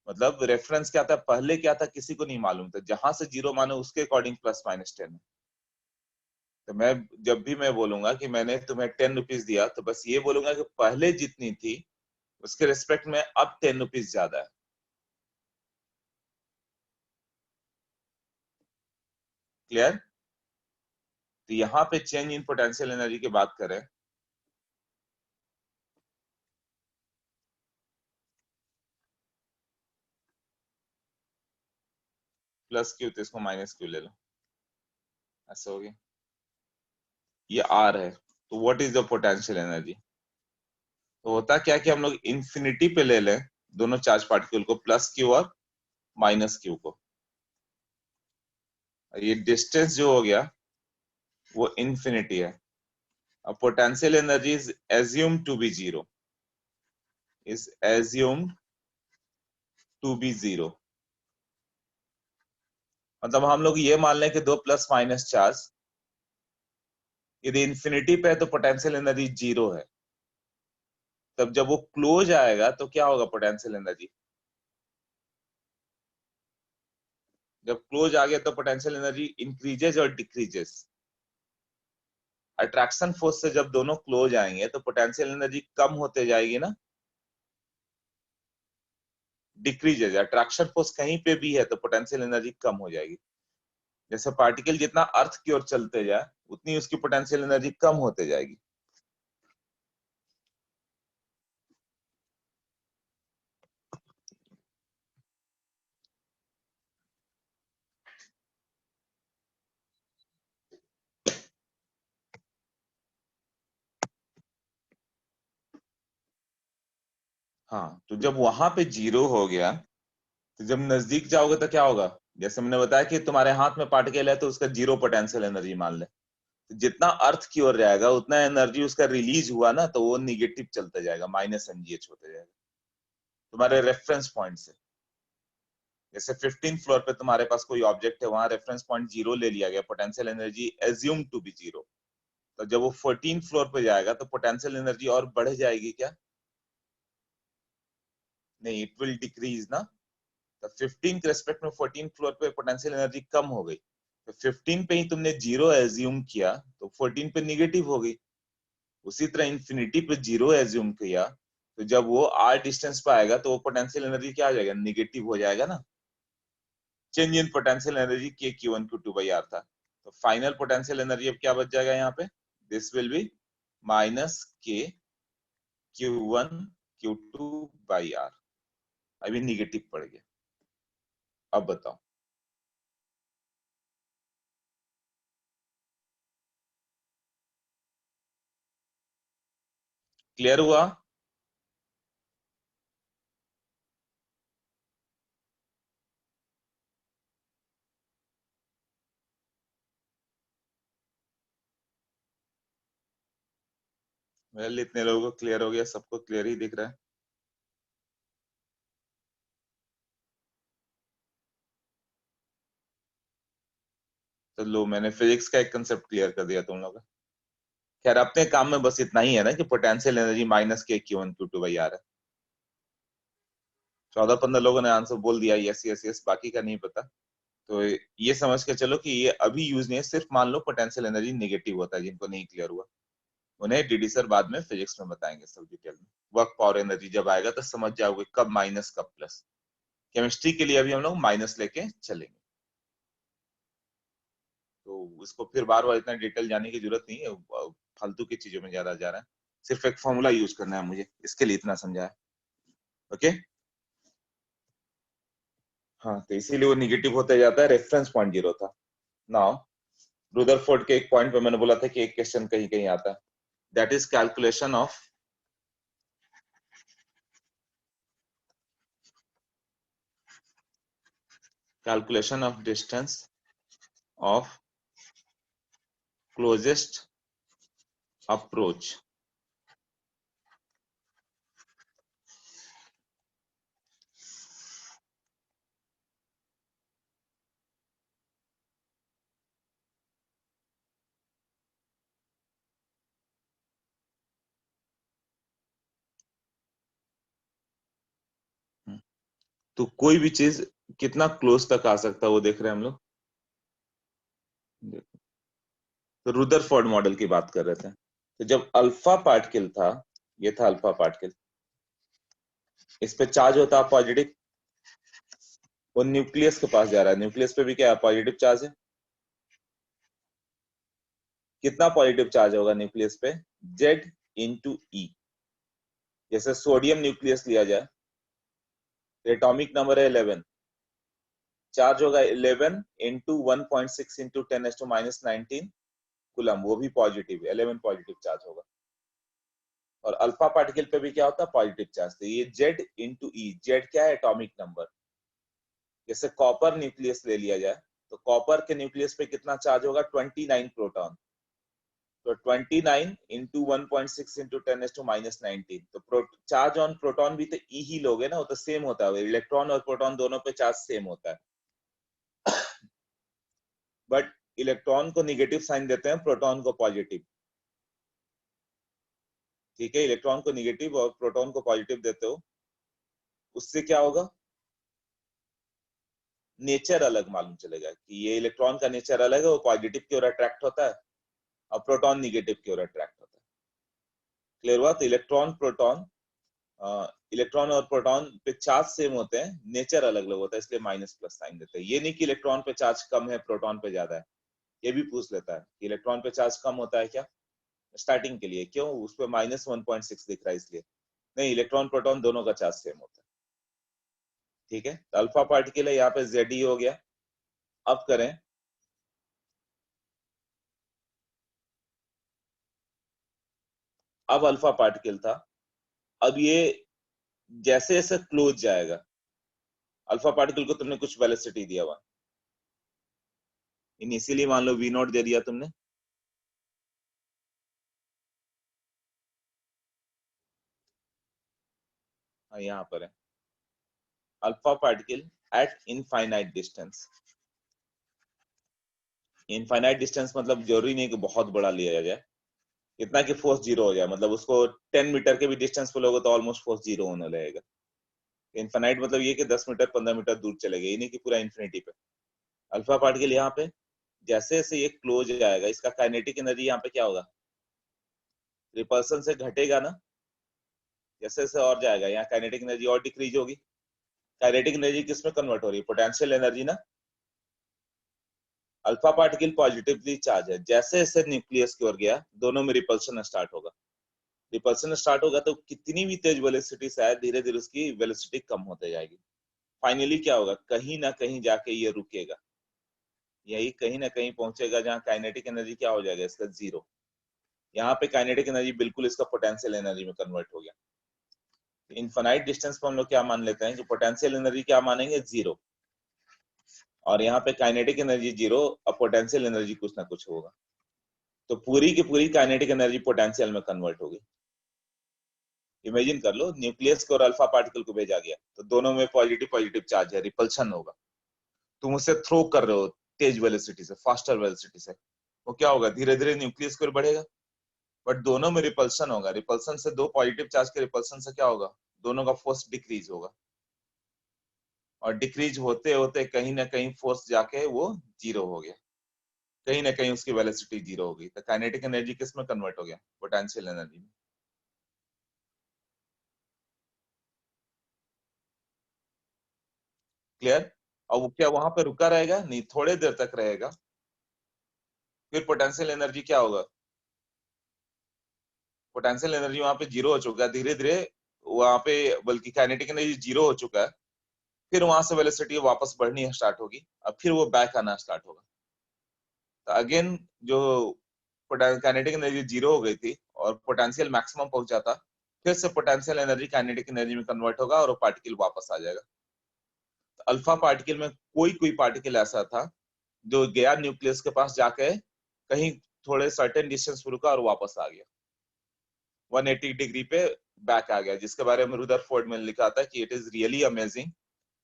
मतलब रेफरेंस क्या था, पहले क्या था किसी को नहीं मालूम था, जहां से 0 माने उसके अकॉर्डिंग +-10 है। तो मैं जब भी मैं बोलूंगा कि मैंने तुम्हें 10 रुपीज दिया, तो बस ये बोलूंगा कि पहले जितनी थी उसके रिस्पेक्ट में अब 10 रुपीज ज्यादा है। क्लियर? तो यहाँ पे चेंज इन पोटेंशियल एनर्जी की बात करें, +q, तो इसको -q ले लो, ऐसा हो गया। ये r है, तो what is the potential energy? तो होता क्या कि हम लोग इंफिनिटी पे ले लें दोनों चार्ज पार्टिकल को, प्लस क्यू और माइनस क्यू को। ये डिस्टेंस जो हो गया वो इंफिनिटी है। अब potential energy is assumed to be zero, is assumed to be zero. मतलब हम लोग ये मान लें कि दो प्लस माइनस चार्ज यदि इंफिनिटी पे है तो पोटेंशियल एनर्जी जीरो है। तब जब वो क्लोज आएगा तो क्या होगा पोटेंशियल एनर्जी? जब क्लोज आ गया तो पोटेंशियल एनर्जी इंक्रीजेज और डिक्रीजेस। अट्रैक्शन फोर्स से जब दोनों क्लोज आएंगे तो पोटेंशियल एनर्जी कम होते जाएगी ना, डिक्रीजेज। अट्रैक्शन फोर्स कहीं पे भी है तो पोटेंशियल एनर्जी कम हो जाएगी। जैसे पार्टिकल जितना अर्थ की ओर चलते जाए उतनी उसकी पोटेंशियल एनर्जी कम होते जाएगी। हाँ, तो जब वहां पे जीरो हो गया तो जब नजदीक जाओगे तो क्या होगा? जैसे मैंने बताया कि तुम्हारे हाथ में पार्टिकल है तो उसका जीरो पोटेंशियल एनर्जी मान ले। तो जितना अर्थ की ओर जाएगा उतना एनर्जी उसका रिलीज हुआ ना, तो वो निगेटिव चलता जाएगा, माइनस mgh होते जाएगा तुम्हारे रेफरेंस पॉइंट से। जैसे 15 फ्लोर पे तुम्हारे पास कोई ऑब्जेक्ट है, वहां रेफरेंस पॉइंट जीरो ले लिया गया, potential energy assume to be zero. तो जब वो 14 फ्लोर पे जाएगा तो पोटेंशियल एनर्जी और बढ़ जाएगी क्या? नहीं, इट विल डिक्रीज ना। तो 15 के रेस्पेक्ट में 14 फ्लोर पे पोटेंशियल एनर्जी कम हो गई। तो 15 पे ही तुमने जीरो एज्यूम किया तो 14 पे निगेटिव हो गई। उसी तरह इंफिनिटी पे जीरो एज्यूम किया तो जब वो आर डिस्टेंस पे आएगा तो वो पोटेंशियल एनर्जी क्या आ जाएगा? निगेटिव हो जाएगा ना। चेंज इन पोटेंशियल एनर्जी के Q1 Q2 बाई आर था। तो फाइनल पोटेंशियल एनर्जी अब क्या बच जाएगा यहाँ पे? दिस विल बी माइनस के Q1 Q2 बाई आर। अभी निगेटिव पड़ गया। अब बताओ, क्लियर हुआ? वेल, इतने लोगों को क्लियर हो गया, सबको क्लियर ही दिख रहा है। तो लो, मैंने फिजिक्स का एक कंसेप्ट क्लियर कर दिया तुम लोग का। खैर, अपने काम में बस इतना ही है ना कि पोटेंशियल एनर्जी माइनस के Q1 Q2 बाई आर है। 14-15 लोगों ने आंसर बोल दिया, यस यस यस, बाकी का नहीं पता। तो ये समझ के चलो कि ये अभी यूज नहीं है, सिर्फ मान लो पोटेंशियल एनर्जी नेगेटिव होता है। जिनको नहीं क्लियर हुआ उन्हें डीडी सर बाद में फिजिक्स में बताएंगे सब डिटेल में। वर्क पावर एनर्जी जब आएगा तो समझ जाओगे कब माइनस कब प्लस। केमिस्ट्री के लिए अभी हम लोग माइनस लेके चलेंगे, तो उसको फिर बार बार इतना डिटेल जाने की जरूरत नहीं है। फालतू की चीजों में ज्यादा जा रहा है। सिर्फ एक फॉर्मूला यूज करना है मुझे, इसके लिए इतना समझाया। ओके। हाँ, तो इसीलिए वो निगेटिव होता जाता है, रेफरेंस पॉइंट जीरो था। नाउ रुदरफोर्ड के एक पॉइंट पे मैंने बोला था कि एक क्वेश्चन कहीं कहीं आता है, that is calculation of distance of closest approach. तो कोई भी चीज कितना क्लोज तक आ सकता है वो देख रहे हैं हम लोग। तो रुदरफोर्ड मॉडल की बात कर रहे थे। तो जब अल्फा पार्टिकल था, ये था अल्फा पार्टिकल, इस पे चार्ज होता है पॉजिटिव, वो न्यूक्लियस के पास जा रहा है। न्यूक्लियस पे भी क्या है? पॉजिटिव चार्ज है। कितना पॉजिटिव चार्ज होगा न्यूक्लियस पे? Z इंटू ई। जैसे सोडियम न्यूक्लियस लिया जाए, एटॉमिक नंबर है 11, चार्ज होगा 11 इंटू 1.6 इंटू 10⁻⁻19 कूलम, वो भी पॉजिटिव, 11 पॉजिटिव चार्ज होगा। और अल्फा पार्टिकल पे भी क्या होता है, पॉजिटिव चार्ज। तो ये Z इंटू ई, जेड क्या है, एटॉमिक नंबर। जैसे कॉपर न्यूक्लियस ले लिया जाए तो कॉपर के न्यूक्लियस पे कितना चार्ज होगा, 29 प्रोटॉन। तो 29 इंटू 1.6 इंटू 10⁻⁻19। तो चार्ज ऑन प्रोटॉन भी तो ई ही लोगे ना, वो तो सेम होता है, इलेक्ट्रॉन और प्रोटॉन दोनों पे चार्ज सेम होता है। बट इलेक्ट्रॉन को निगेटिव साइन देते हैं, प्रोटॉन को पॉजिटिव। ठीक है, इलेक्ट्रॉन को निगेटिव और प्रोटॉन को पॉजिटिव देते हो, उससे क्या होगा, नेचर अलग मालूम चलेगा कि ये इलेक्ट्रॉन का नेचर अलग है, वो पॉजिटिव की ओर अट्रैक्ट होता है और प्रोटॉन निगेटिव की ओर अट्रैक्ट होता है। क्लियर हुआ? तो इलेक्ट्रॉन और प्रोटॉन पे चार्ज सेम होते हैं, नेचर अलग अलग होता है, इसलिए माइनस प्लस साइन देते हैं। ये नहीं कि इलेक्ट्रॉन पे चार्ज कम है, प्रोटॉन पे ज्यादा है। ये भी पूछ लेता है कि इलेक्ट्रॉन पे चार्ज कम होता है क्या स्टार्टिंग के लिए, क्यों उस पे -1.6 दिख रहा है इसलिए। नहीं, इलेक्ट्रॉन प्रोटॉन दोनों का चार्ज सेम होता है। ठीक है, तो अल्फा पार्टिकल है, यहाँ पे Ze हो गया। अब करें अब अल्फा पार्टिकल था, अब ये जैसे जैसे क्लोज जाएगा, अल्फा पार्टिकल को तुमने कुछ वेलोसिटी दिया हुआ, इनिशियली मान लो V0 दे दिया तुमने, हाँ यहाँ पर है alpha particle at infinite distance. Infinite distance मतलब जरूरी नहीं कि बहुत बड़ा लिया जाए, इतना कि फोर्स जीरो हो जाए, मतलब उसको 10 मीटर के भी डिस्टेंस पे लोगे तो ऑलमोस्ट फोर्स जीरो होने लगेगा। इनफाइनाइट मतलब ये कि 10 मीटर 15 मीटर दूर चलेगा, ये नहीं कि पूरा इन्फिनिटी पे। अल्फा पार्टिकल यहाँ पे जैसे जैसे ये क्लोज जाएगा, इसका काइनेटिक एनर्जी यहाँ पे क्या होगा, रिपल्सन से घटेगा ना, जैसे जैसे और जाएगा यहाँ काइनेटिक एनर्जी और डिक्रीज होगी। काइनेटिक एनर्जी किस में कन्वर्ट हो रही है, पोटेंशियल एनर्जी ना। अल्फा पार्टिकल पॉजिटिवली चार्ज है, जैसे जैसे न्यूक्लियस की ओर गया दोनों में रिपल्सन स्टार्ट होगा। रिपल्सन स्टार्ट होगा तो कितनी भी तेज वेलोसिटी से आए, धीरे धीरे उसकी वेलोसिटी कम होते जाएगी। फाइनली क्या होगा, कहीं ना कहीं जाके ये रुकेगा, यही कहीं ना कहीं पहुंचेगा जहाँ काइनेटिक एनर्जी क्या हो जाएगा, इसका जीरो। यहाँ पे काइनेटिक एनर्जी बिल्कुल इसका पोटेंशियल एनर्जी में कन्वर्ट हो गया। इनफाइनाइट डिस्टेंस पर हम लोग क्या मान लेते हैं कि पोटेंशियल एनर्जी क्या मानेंगे, जीरो, और यहाँ पे काइनेटिक एनर्जी जीरो और पोटेंशियल एनर्जी कुछ ना कुछ होगा। तो पूरी की पूरी काइनेटिक एनर्जी पोटेंशियल में कन्वर्ट होगी। इमेजिन कर लो, न्यूक्लियस को और अल्फा पार्टिकल को भेजा गया तो दोनों में पॉजिटिव पॉजिटिव चार्ज है, रिपल्शन होगा। तुम उसे थ्रो कर रहे हो तेज वेलोसिटी से, फास्टर वेलोसिटी से, वो क्या होगा, धीरे धीरे न्यूक्लियस की ओर बढ़ेगा, बट दोनों में रिपल्शन होगा। रिपल्शन से दो पॉजिटिव चार्ज के रिपल्शन से क्या होगा, दोनों का फोर्स डिक्रीज होगा, और डिक्रीज होते होते कहीं ना कहीं फोर्स जाके वो जीरो हो गया, कहीं ना कहीं उसकी वेलोसिटी जीरो हो गई। तो काइनेटिक एनर्जी किस में कन्वर्ट हो गया, पोटेंशियल एनर्जी में। क्लियर? और वो क्या वहां पे रुका रहेगा, नहीं, थोड़े देर तक रहेगा, फिर पोटेंशियल एनर्जी क्या होगा, पोटेंशियल एनर्जी वहां पे जीरो हो चुका है, धीरे धीरे वहां पे, बल्कि काइनेटिक एनर्जी जीरो हो चुका है, फिर वहां से वेलोसिटी वापस बढ़नी स्टार्ट होगी, अब फिर वो बैक आना स्टार्ट होगा। तो अगेन जो काइनेटिक एनर्जी जीरो हो गई थी और पोटेंशियल मैक्सिमम पहुंचा था, फिर से पोटेंशियल एनर्जी काइनेटिक एनर्जी में कन्वर्ट होगा और वो पार्टिकल वापस आ जाएगा। तो अल्फा पार्टिकल में कोई कोई पार्टिकल ऐसा था जो गया न्यूक्लियस के पास जाके कहीं थोड़े सर्टेन डिस्टेंस पर रुका और वापस आ गया, 180 डिग्री पे बैक आ गया, जिसके बारे में रुदरफोर्ड में लिखा था कि it is really amazing,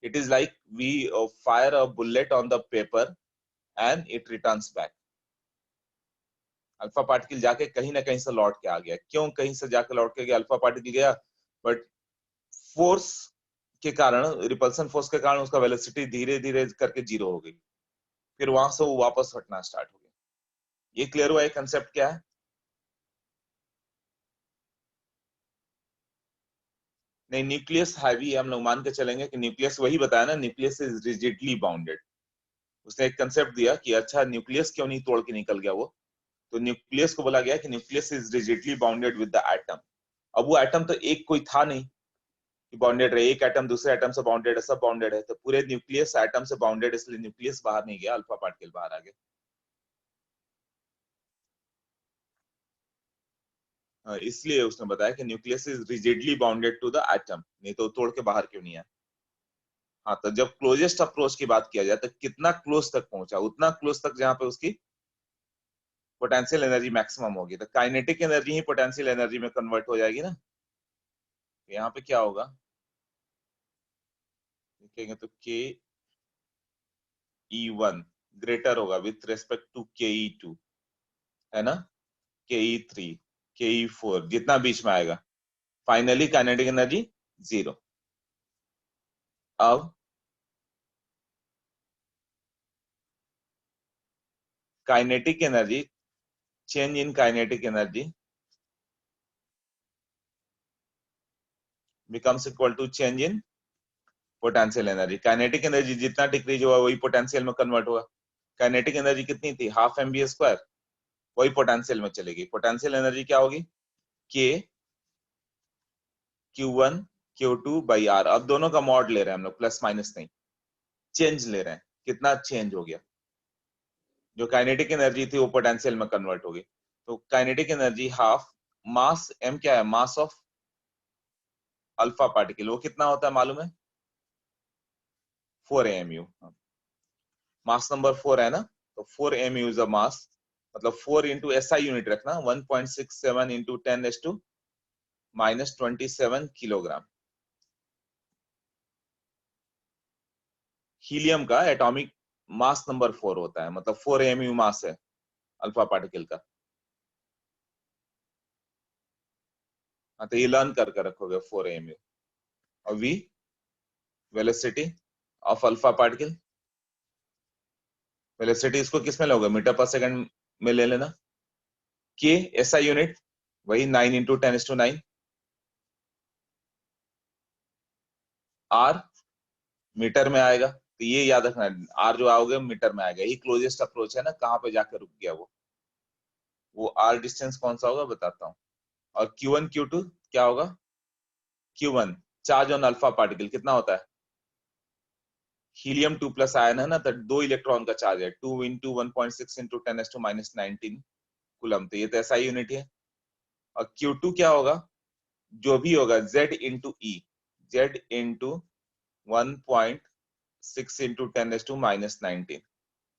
it is like we fire a bullet on the paper and it returns back. Alpha particle जाके कहीं ना कहीं से लौट के आ गया, क्यों कहीं से जाके लौट के गया, अल्फा पार्टिकल गया बट फोर्स के कारण, रिपल्सन फोर्स के कारण उसका वेलोसिटी धीरे धीरे करके जीरो हो गई, फिर वहां से वो वापस हटना स्टार्ट हो गया। ये क्लियर हुआ, ये कंसेप्ट क्या है? नहीं, न्यूक्लियस हैवी, हम लोग मान के चलेंगे कि न्यूक्लियस, वही बताया ना, न्यूक्लियस इज रिजिडली बाउंडेड। उसने एक कंसेप्ट दिया कि अच्छा न्यूक्लियस क्यों नहीं तोड़ के निकल गया वो, तो न्यूक्लियस को बोला गया कि nucleus is rigidly bounded with the atom. अब वो एटम तो एक कोई था नहीं कि बाउंडेड रहे, एक एटम दूसरे एटम से बाउंडेड है, सब बाउंडेड है, तो पूरे न्यूक्लियस एटम से बाउंडेड, इसलिए न्यूक्लियस बाहर नहीं गया, अल्फा पार्टिकल बाहर आ गया। इसलिए उसने बताया कि nucleus is rigidly bounded to the atom, नहीं तो तोड़ के बाहर क्यों नहीं है। हाँ, तो जब क्लोजेस्ट अप्रोच की बात किया जाए तो कितना क्लोज तक पहुंचा, उतना क्लोज तक जहां पे उसकी पोटेंशियल एनर्जी मैक्सिमम होगी, तो काइनेटिक एनर्जी ही पोटेंशियल एनर्जी में कन्वर्ट हो जाएगी ना। तो यहाँ पे क्या होगा, लिखेंगे तो के ई वन ग्रेटर होगा विथ रेस्पेक्ट टू के ई टू, है ना, के ई थ्री, के ई फोर, जितना बीच में आएगा, फाइनली काइनेटिक एनर्जी जीरो। अब kinetic energy, change in kinetic energy becomes equal to change in potential energy. Kinetic energy जितना डिक्रीज हुआ वही पोटेंशियल में कन्वर्ट होगा। काइनेटिक एनर्जी कितनी थी, हाफ एम बी स्क्वायर, वही पोटेंशियल में चलेगी। पोटेंशियल एनर्जी क्या होगी, के Q1 Q2 बाई आर। अब दोनों का मॉड ले रहे हैं हम लोग, प्लस माइनस नहीं, चेंज ले रहे हैं, कितना चेंज हो गया। जो काइनेटिक एनर्जी थी वो पोटेंशियल में कन्वर्ट हो गई। तो kinetic energy half mass m, क्या है, मास ऑफ अल्फा पार्टिकल, वो कितना होता है मालूम है, 4 AMU। मास नंबर 4 है ना, तो 4 AMU इज अ मास, मतलब 4 इंटू SI यूनिट रखना, 1.67 इंटू 10⁻⁻27 किलोग्राम। हीलियम का एटॉमिक मास नंबर 4 होता है, मतलब 4 AMU मास है अल्फा पार्टिकल का। हाँ, तो ये लर्न करके रखोगे 4 AMU। और V velocity of alpha particle, velocity इसको किस में लोगे, मीटर पर सेकंड में ले लेना। के SI यूनिट वही 9 इंटू 10⁻9। आर मीटर में आएगा, तो ये याद रखना, आर जो आओगे मीटर में आएगा। यही क्लोजेस्ट अप्रोच है ना, कहाँ पे जाकर रुक गया वो आर डिस्टेंस कौन सा होगा बताता हूँ। और Q1 Q2 क्या होगा, Q1 charge on alpha particle कितना होता है, हीलियम 2 प्लस आयन है ना, तो 2 इलेक्ट्रॉन का चार्ज है, 2 इंटू 1.6 इंटू 10⁻⁻19 कूलम, तो ये तो SI यूनिट है। और Q2 क्या होगा, जो भी होगा Z into e, Z into 1.6 into 10⁻⁻19,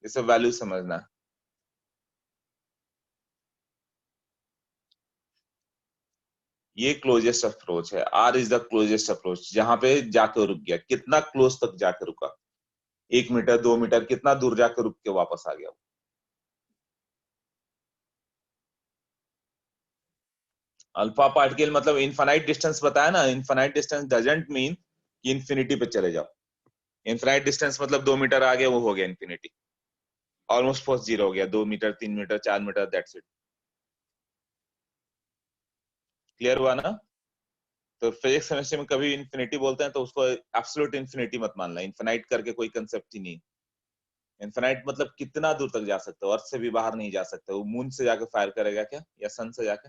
इसे वैल्यू समझना। ये क्लोजेस्ट अप्रोच है, r is the closest approach, जहां पे जाकर रुक गया, कितना क्लोज तक जाकर रुका, 1 मीटर 2 मीटर, कितना दूर जाकर रुक के वापस आ गया। अल्फा पार्टिकल मतलब इनफाइनाइट डिस्टेंस बताया ना, इनफाइनाइट डिस्टेंस डजंट मीन कि इंफिनिटी पे चले जाओ। इनफाइनाइट डिस्टेंस मतलब 2 मीटर आ गया, वो हो गया इंफिनिटी, ऑलमोस्ट फर्स्ट जीरो हो गया, 2 metre 3 metre 4 metre, that's it. Clear हुआ ना। तो फिजिक्स केमिस्ट्री में कभी इन्फिनिटी बोलते हैं तो उसको एब्सोल्यूट इन्फिनिटी मत मानना, इन्फिनाइट करके कोई कंसेप्ट ही नहीं। इन्फिनाइट मतलब कितना दूर तक जा सकते हो, अर्थ से भी बाहर नहीं जा सकते, वो मून से जाके फायर करेगा क्या, या सन से जाके,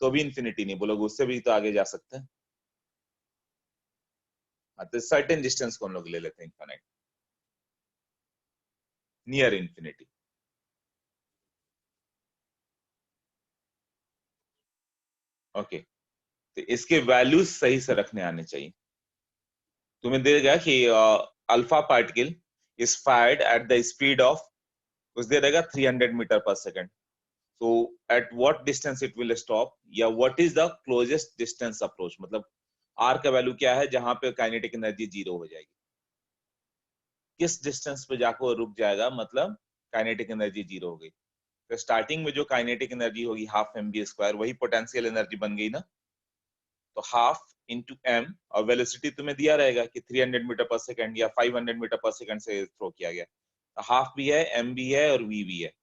तो भी इन्फिनिटी नहीं बोलोगे, उससे भी तो आगे जा सकते हैं। तो सर्टेन डिस्टेंस को हम लोग ले लेते हैं इन्फिनाइट, नियर इन्फिनिटी। ओके, तो इसके वैल्यूज सही से रखने आने चाहिए। तुम्हें देगा कि alpha particle is fired at the speed of, उस दे देगा 300 मीटर पर second. so at what distance it will stop, या what is the closest distance approach, मतलब r का वैल्यू क्या है जहां पे काइनेटिक एनर्जी जीरो हो जाएगी, किस डिस्टेंस पे जाकर वो रुक जाएगा, मतलब काइनेटिक एनर्जी जीरो हो गई। तो स्टार्टिंग में जो काइनेटिक एनर्जी होगी हाफ एम बी स्क्वायर, वही पोटेंशियल एनर्जी बन गई ना, तो हाफ इंटू एम, और वेलोसिटी तुम्हें दिया रहेगा कि 300 मीटर पर सेकंड या 500 मीटर पर सेकंड से थ्रो किया गया, तो हाफ भी है, एम भी है, और वी भी है।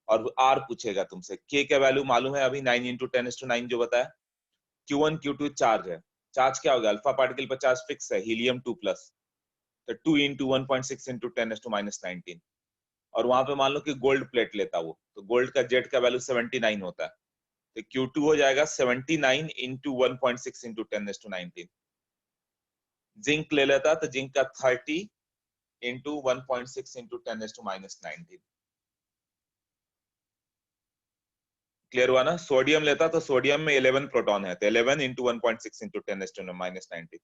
और आर पूछेगा तुमसे, के का वैल्यू मालूम है अभी 9 इंटू 10⁻9 जो बताया। Q1 Q2 चार्ज है, चार्ज क्या होगा, अल्फा पार्टिकल पर चार्ज फिक्स है, हीलियम 2 प्लस, तो 2 इंटू 1.6 इंटू 10⁻⁻19। और वहां पे मान लो कि गोल्ड प्लेट लेता वो, तो गोल्ड का जेड का वैल्यू 79 होता है, तो Q2 हो जाएगा 79 इंटू 1.6 इंटू 10⁻19। जिंक ले लेता तो जिंक का 30 इंटू 1.6 इंटू 10⁻⁻19। क्लियर हुआ ना? सोडियम लेता तो सोडियम में 11 प्रोटॉन है, तो 11 इंटू 1.6 इंटू 10⁻⁻90।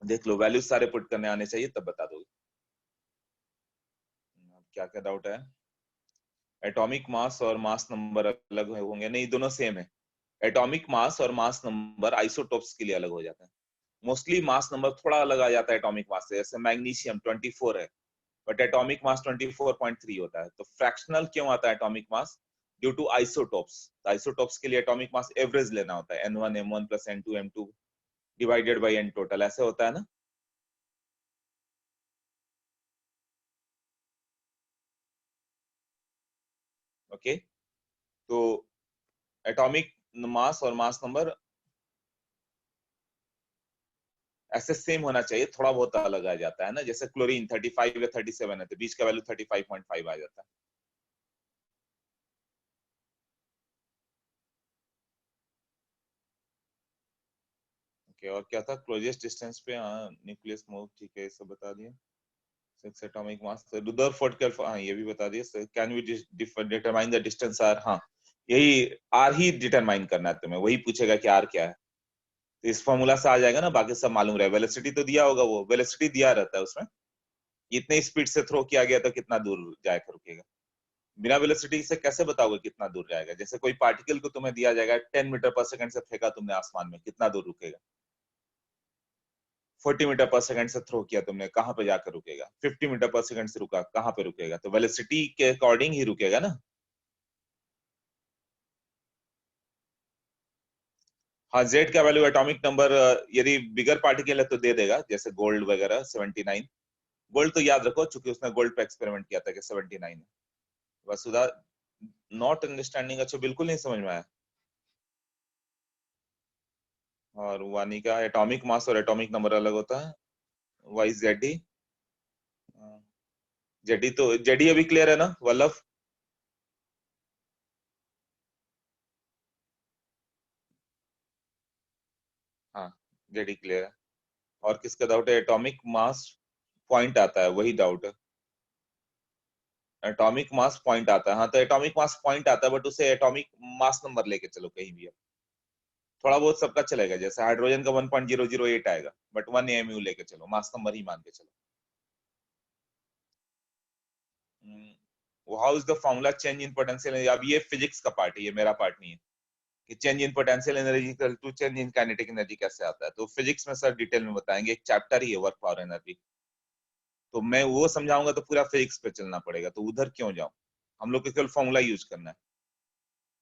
देख लो, वैल्यूज सारे पुट करने आने चाहिए, तब बता दोगे। क्या क्या डाउट है? एटॉमिक मास और मास नंबर अलग होंगे? नहीं, दोनों सेम है। एटॉमिक मास और मास नंबर आइसोटोप्स के लिए अलग हो जाता है। मोस्टली मास नंबर थोड़ा अलग आ जाता है एटॉमिक मास से, जैसे मैग्नीशियम 24 है, बट एटॉमिक मास 24.3 होता है। तो फ्रैक्शनल क्यों आता है atomic mass? Due to isotopes. Isotopes के लिए एटॉमिक मास एवरेज लेना होता है, n1 m1 plus n2 m2 divided by n total, ऐसे होता है ना? ओके, तो एटॉमिक मास और मास नंबर ऐसे सेम होना चाहिए, थोड़ा बहुत अलग आ जाता है ना, जैसे क्लोरीन 35 या 37 है, तो बीच का वैल्यू 35.5 आ जाता है। ओके, और क्या था? क्लोजेस्ट डिस्टेंस पे, हाँ, न्यूक्लियस मूव, ठीक है, ये सब बता दिया। 6 एटॉमिक मास, रुदरफोर्ड के, हाँ, ये भी बता दिया। Can we determine the distance r? हाँ, यही आर ही डिटरमाइन करना है तुम्हें, वही पूछेगा कि आर क्या है, तो इस फॉर्मूला से आ जाएगा ना, बाकी सब मालूम रहे। वेलोसिटी तो दिया होगा, वो वेलोसिटी दिया रहता है उसमें, इतने स्पीड से थ्रो किया गया तो कितना दूर जाकर रुकेगा। बिना वेलोसिटी से कैसे बताओगे कितना दूर जाएगा? जैसे कोई पार्टिकल को तुम्हें दिया जाएगा 10 मीटर पर सेकंड से फेंका तुमने आसमान में, कितना दूर रुकेगा? 40 मीटर पर सेकंड से थ्रो किया तुमने, कहां पे जाकर रुकेगा? 50 मीटर पर सेकंड से रुका, कहां पे रुकेगा? तो वेलोसिटी के अकॉर्डिंग ही रुकेगा ना। हाँ, जेड का वैल्यू एटॉमिक नंबर, यदि बिगर पार्टिकल है तो दे देगा, जैसे गोल्ड वगैरह 79। गोल्ड तो याद रखो, चूंकि उसने गोल्ड पे एक्सपेरिमेंट किया था कि 79 है। वसुधा, नॉट अंडरस्टैंडिंग, अच्छा, बिल्कुल नहीं समझ में आया। और वानी का एटॉमिक मास और एटॉमिक नंबर अलग होता है। वाई जेडी, जेडी तो जेडी अभी क्लियर है ना वल्लभ? हाँ, जेडी क्लियर है। और किसका डाउट है? एटॉमिक मास पॉइंट आता है, वही डाउट है। एटॉमिक मास पॉइंट आता है, हाँ, तो एटॉमिक मास पॉइंट आता है, बट उसे एटॉमिक मास नंबर लेके चलो कहीं भी। थोड़ा बहुत सबका चलेगा, जैसे हाइड्रोजन का 1.008 आएगा, बट 1 एमयू लेके चलो, मास नंबर ही मान के चलो। How is the formula change in potential energy? अब ये फिजिक्स का पार्ट है, ये मेरा पार्ट नहीं है, कि change in potential energy equal to change in kinetic energy कैसे आता है। तो फिजिक्स में सर डिटेल में बताएंगे, एक चैप्टर ही है वर्क फॉर एनर्जी, तो मैं वो समझाऊंगा तो पूरा फिजिक्स पे चलना पड़ेगा, तो उधर क्यों जाऊं? हम लोग को केवल फॉर्मूला यूज करना है।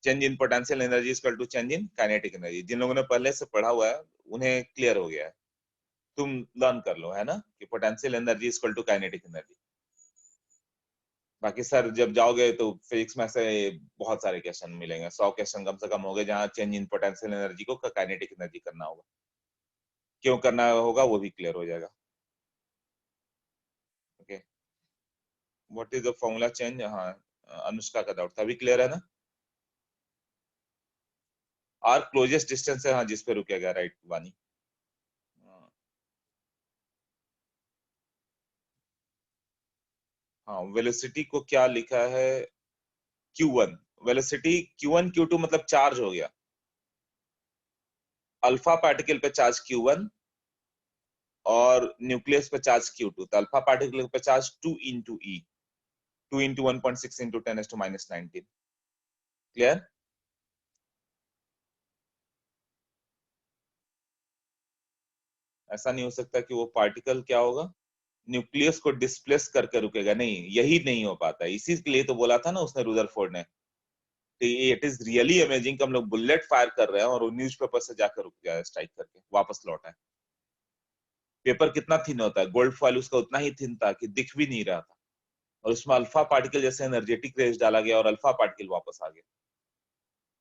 Change in potential energy equal to change in kinetic energy, जिन लोगों ने पहले से पढ़ा हुआ है उन्हें क्लियर हो गया है। तुम लर्न कर लो, है ना, कि potential energy equal to kinetic energy. बाकी सर जब जाओगे तो फिजिक्स में से बहुत सारे क्वेश्चन मिलेंगे, 100 क्वेश्चन कम से कम होंगे, जहाँ चेंज इन पोटेंशियल एनर्जी को काइनेटिक एनर्जी करना होगा, क्यों करना होगा वो भी क्लियर हो जाएगा। Okay, what is the formula change? हाँ, अनुष्का का डाउट था, अभी क्लियर है ना? आर क्लोजेस्ट डिस्टेंस है, हाँ, जिस पे रुकेगा, राइट वानी। हाँ, वेलोसिटी को क्या लिखा है? Q1। वेलोसिटी Q1 Q2 मतलब चार्ज हो गया, अल्फा पार्टिकल पे चार्ज Q1 और न्यूक्लियस पे चार्ज Q2, तो अल्फा पार्टिकल पे चार्ज 2 इंटू ई, 2 इंटू 1.6 इंटू 10⁻⁹ क्लियर? ऐसा नहीं हो सकता कि वो पार्टिकल क्या होगा, न्यूक्लियस को डिस्प्लेस करके रुकेगा, नहीं, यही नहीं हो पाता, इसी के लिए तो बोला था ना उसने, रुदरफोर्ड ने, इट इज रियली अमेजिंग कि हम लोग बुलेट फायर कर रहे हैं और न्यूज पेपर से जाकर रुक गया, स्ट्राइक करके वापस लौटा है। पेपर कितना थिन होता है, गोल्ड फॉइल उसका उतना ही थिन था कि दिख भी नहीं रहा था, और उसमें अल्फा पार्टिकल जैसे एनर्जेटिक रेज डाला गया और अल्फा पार्टिकल वापस आ गया।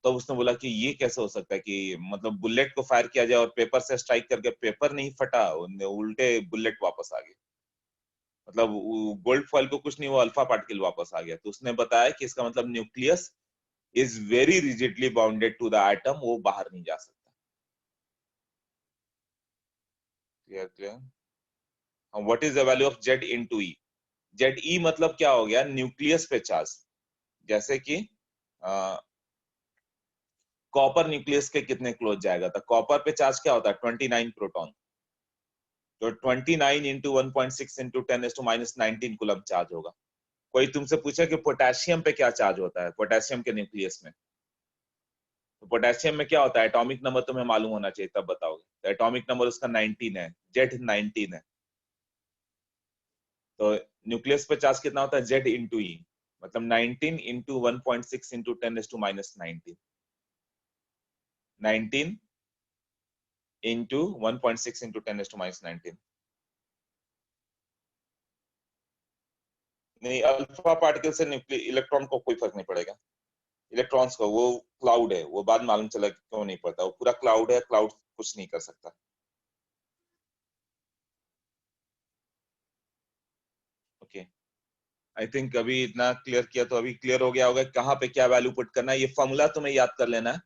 तो उसने बोला कि ये कैसे हो सकता है कि मतलब बुलेट को फायर किया जाए और पेपर से स्ट्राइक करके पेपर नहीं फटा, उल्टे बुलेट वापस आ गया, मतलब गोल्ड फॉइल को कुछ नहीं, वो अल्फा पार्टिकल वापस आ गया। तो उसने बताया कि इसका मतलब nucleus is very rigidly bounded to the atom, वो बाहर नहीं जा सकता। Clear clear. What is the value of Z into E? Z E मतलब क्या हो गया? न्यूक्लियस पे चार्ज, जैसे कि कॉपर न्यूक्लियस के कितने क्लोज जाएगा? तो कॉपर पे चार्ज क्या होता है? 29 प्रोटॉन, तो 29 इंटू 1.6 इंटू 10⁻⁻19 कूलम चार्ज होगा। कोई तुमसे पूछे कि पोटेशियम पे क्या चार्ज होता है, पोटेशियम के न्यूक्लियस में, तो पोटेशियम में क्या होता है? एटॉमिक नंबर तुम्हें मालूम होना चाहिए, तब बताओगे। तो एटॉमिक नंबर उसका 19 है, Z19 है। तो न्यूक्लियस पे चार्ज कितना होता है? Z इंटू ई, मतलब 19 इंटू 1.6 इंटू 10⁻⁻19, 19 इंटू 1.6 इंटू 10⁻⁻19। नहीं, अल्फा पार्टिकल से इलेक्ट्रॉन को कोई फर्क नहीं पड़ेगा। इलेक्ट्रॉन्स को, वो क्लाउड है, वो बाद मालूम चला क्यों नहीं पड़ता, वो पूरा क्लाउड है, क्लाउड कुछ नहीं कर सकता। ओके, आई थिंक अभी इतना क्लियर किया तो अभी क्लियर हो गया होगा कहाँ पे क्या वैल्यू पुट करना है। ये फॉर्मूला तुम्हें याद कर लेना है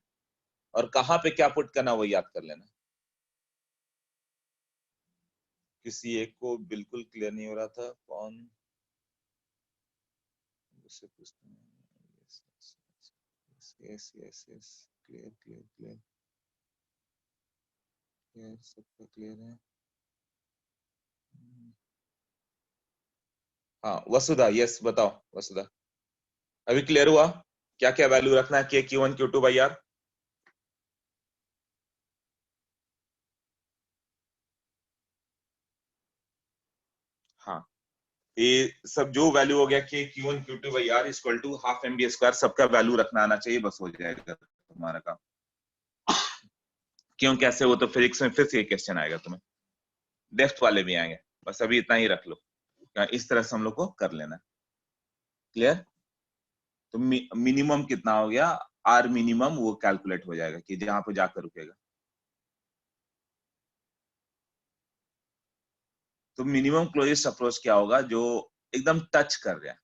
और कहाँ पे क्या पुट करना है वो याद कर लेना। किसी एक को बिल्कुल क्लियर नहीं हो रहा था, कौन उससे पूछते हैं। Yes yes yes, clear clear clear clear, सबका क्लियर है। हाँ वसुधा, यस बताओ वसुधा, अभी क्लियर हुआ क्या क्या वैल्यू रखना है के Q1 Q2 बाई आर? हाँ, ये सब जो वैल्यू हो गया k Q1 Q2 by r equal to half m v square, सबका वैल्यू रखना आना चाहिए, बस हो जाएगा तुम्हारा काम। क्यों कैसे, वो तो फिजिक्स में फिर से क्वेश्चन आएगा तुम्हें, डेप्थ वाले भी आएंगे, बस अभी इतना ही रख लो। इस तरह से हम लोग को कर लेना। क्लियर? तो मिनिमम कितना हो गया, आर मिनिमम वो कैलकुलेट हो जाएगा कि जहां पे जाकर रुकेगा। तो मिनिमम क्लोजेस्ट अप्रोच क्या होगा? जो एकदम टच कर रहा है,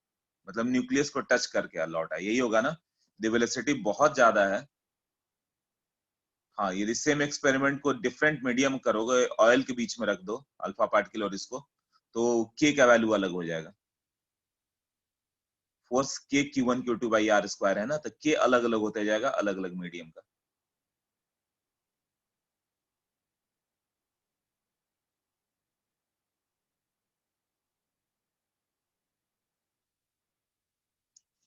मतलब न्यूक्लियस को टच करके लौटा है, यही होगा ना। द वेलोसिटी बहुत ज्यादा है। हाँ, यदि सेम एक्सपेरिमेंट को डिफरेंट मीडियम करोगे, ऑयल के बीच में रख दो अल्फा पार्टिकल और इसको, तो के का वैल्यू अलग हो जाएगा। फोर्स के Q1 Q2 by r square है ना, तो के अलग अलग होते जाएगा अलग अलग मीडियम का।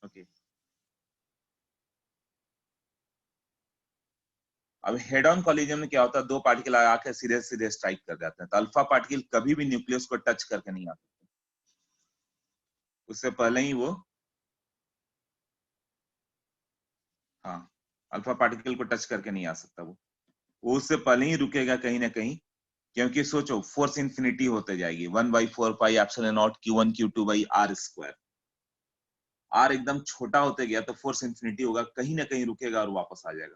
ओके, अब हेड ऑन कॉलिजन में क्या होता है? दो पार्टिकल आके सीधे सीधे स्ट्राइक कर जाते हैं, तो अल्फा पार्टिकल कभी भी न्यूक्लियस को टच करके नहीं आता, उससे पहले ही वो, हाँ, अल्फा पार्टिकल को टच करके नहीं आ सकता वो उससे पहले ही रुकेगा कहीं ना कहीं। क्योंकि सोचो, फोर्स इंफिनिटी होते जाएगी, 1/4 pi epsilon naught Q1 Q2 by r square. R एकदम छोटा होते गया तो फोर्स इंफिनिटी होगा, कहीं ना कहीं रुकेगा और वापस आ जाएगा।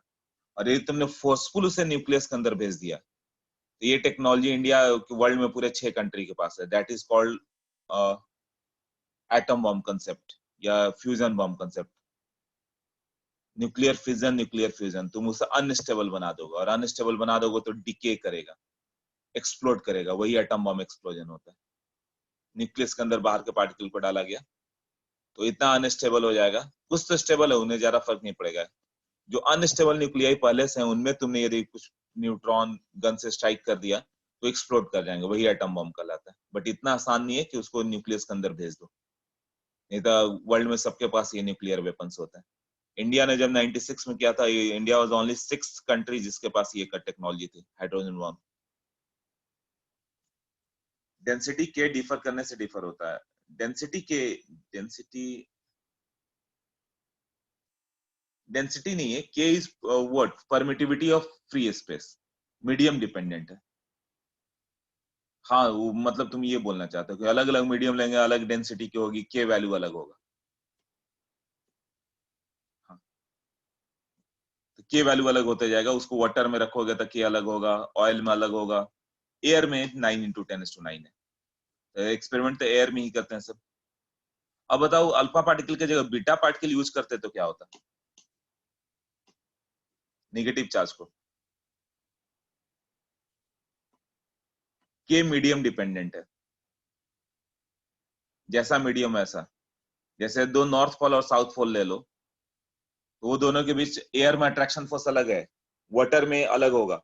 और यदि तुमने फोर्सफुल उसे न्यूक्लियस के अंदर भेज दिया, तो ये टेक्नोलॉजी इंडिया वर्ल्ड में पूरे 6 कंट्री के पास है, that is called atom bomb concept या fusion bomb concept. Nuclear fusion, तुम उसे अनस्टेबल बना दोगे, और अनस्टेबल बना दोगे तो डिके करेगा, एक्सप्लोड करेगा, वही एटम बॉम्ब एक्सप्लोजन होता है। न्यूक्लियस के अंदर बाहर के पार्टिकल को डाला गया तो इतना अनस्टेबल हो जाएगा। कुछ तो स्टेबल है, उन्हें ज्यादा फर्क नहीं पड़ेगा। जो अनस्टेबल न्यूक्लियाई पहले से हैं, उनमें तुमने यदि कुछ न्यूट्रॉन गन से स्ट्राइक कर दिया तो एक्सप्लोड कर जाएंगे, वही एटम बॉम्ब कहलाता है। बट इतना आसान नहीं है कि उसको न्यूक्लियस के अंदर भेज दो, नहीं तो वर्ल्ड में सबके पास ये न्यूक्लियर वेपन्स होते हैं। इंडिया ने जब 96 में किया था, India was only 6th country जिसके पास ये टेक्नोलॉजी थी, हाइड्रोजन बॉम्ब। डेंसिटी के डिफर करने से डिफर होता है। डेंसिटी के, डेंसिटी डेंसिटी नहीं है, के is what, permittivity of free space, medium dependent है। हाँ, वो मतलब तुम ये बोलना चाहते हो कि अलग अलग मीडियम लेंगे, अलग डेंसिटी की होगी, के वैल्यू अलग होगा। हाँ, तो के वैल्यू अलग होते जाएगा, उसको वाटर में रखोगे तो के अलग होगा, ऑयल में अलग होगा, एयर में 9 × 10⁹ है। तो एक्सपेरिमेंट तो एयर में ही करते हैं सब। अब बताओ, अल्फा पार्टिकल की जगह बीटा पार्टिकल यूज करते तो क्या होता? निगेटिव चार्ज को, के मीडियम डिपेंडेंट है, जैसा मीडियम वैसा। जैसे दो नॉर्थ पोल और साउथ पोल ले लो, तो वो दोनों के बीच एयर में अट्रैक्शन फोर्स अलग है, वाटर में अलग होगा,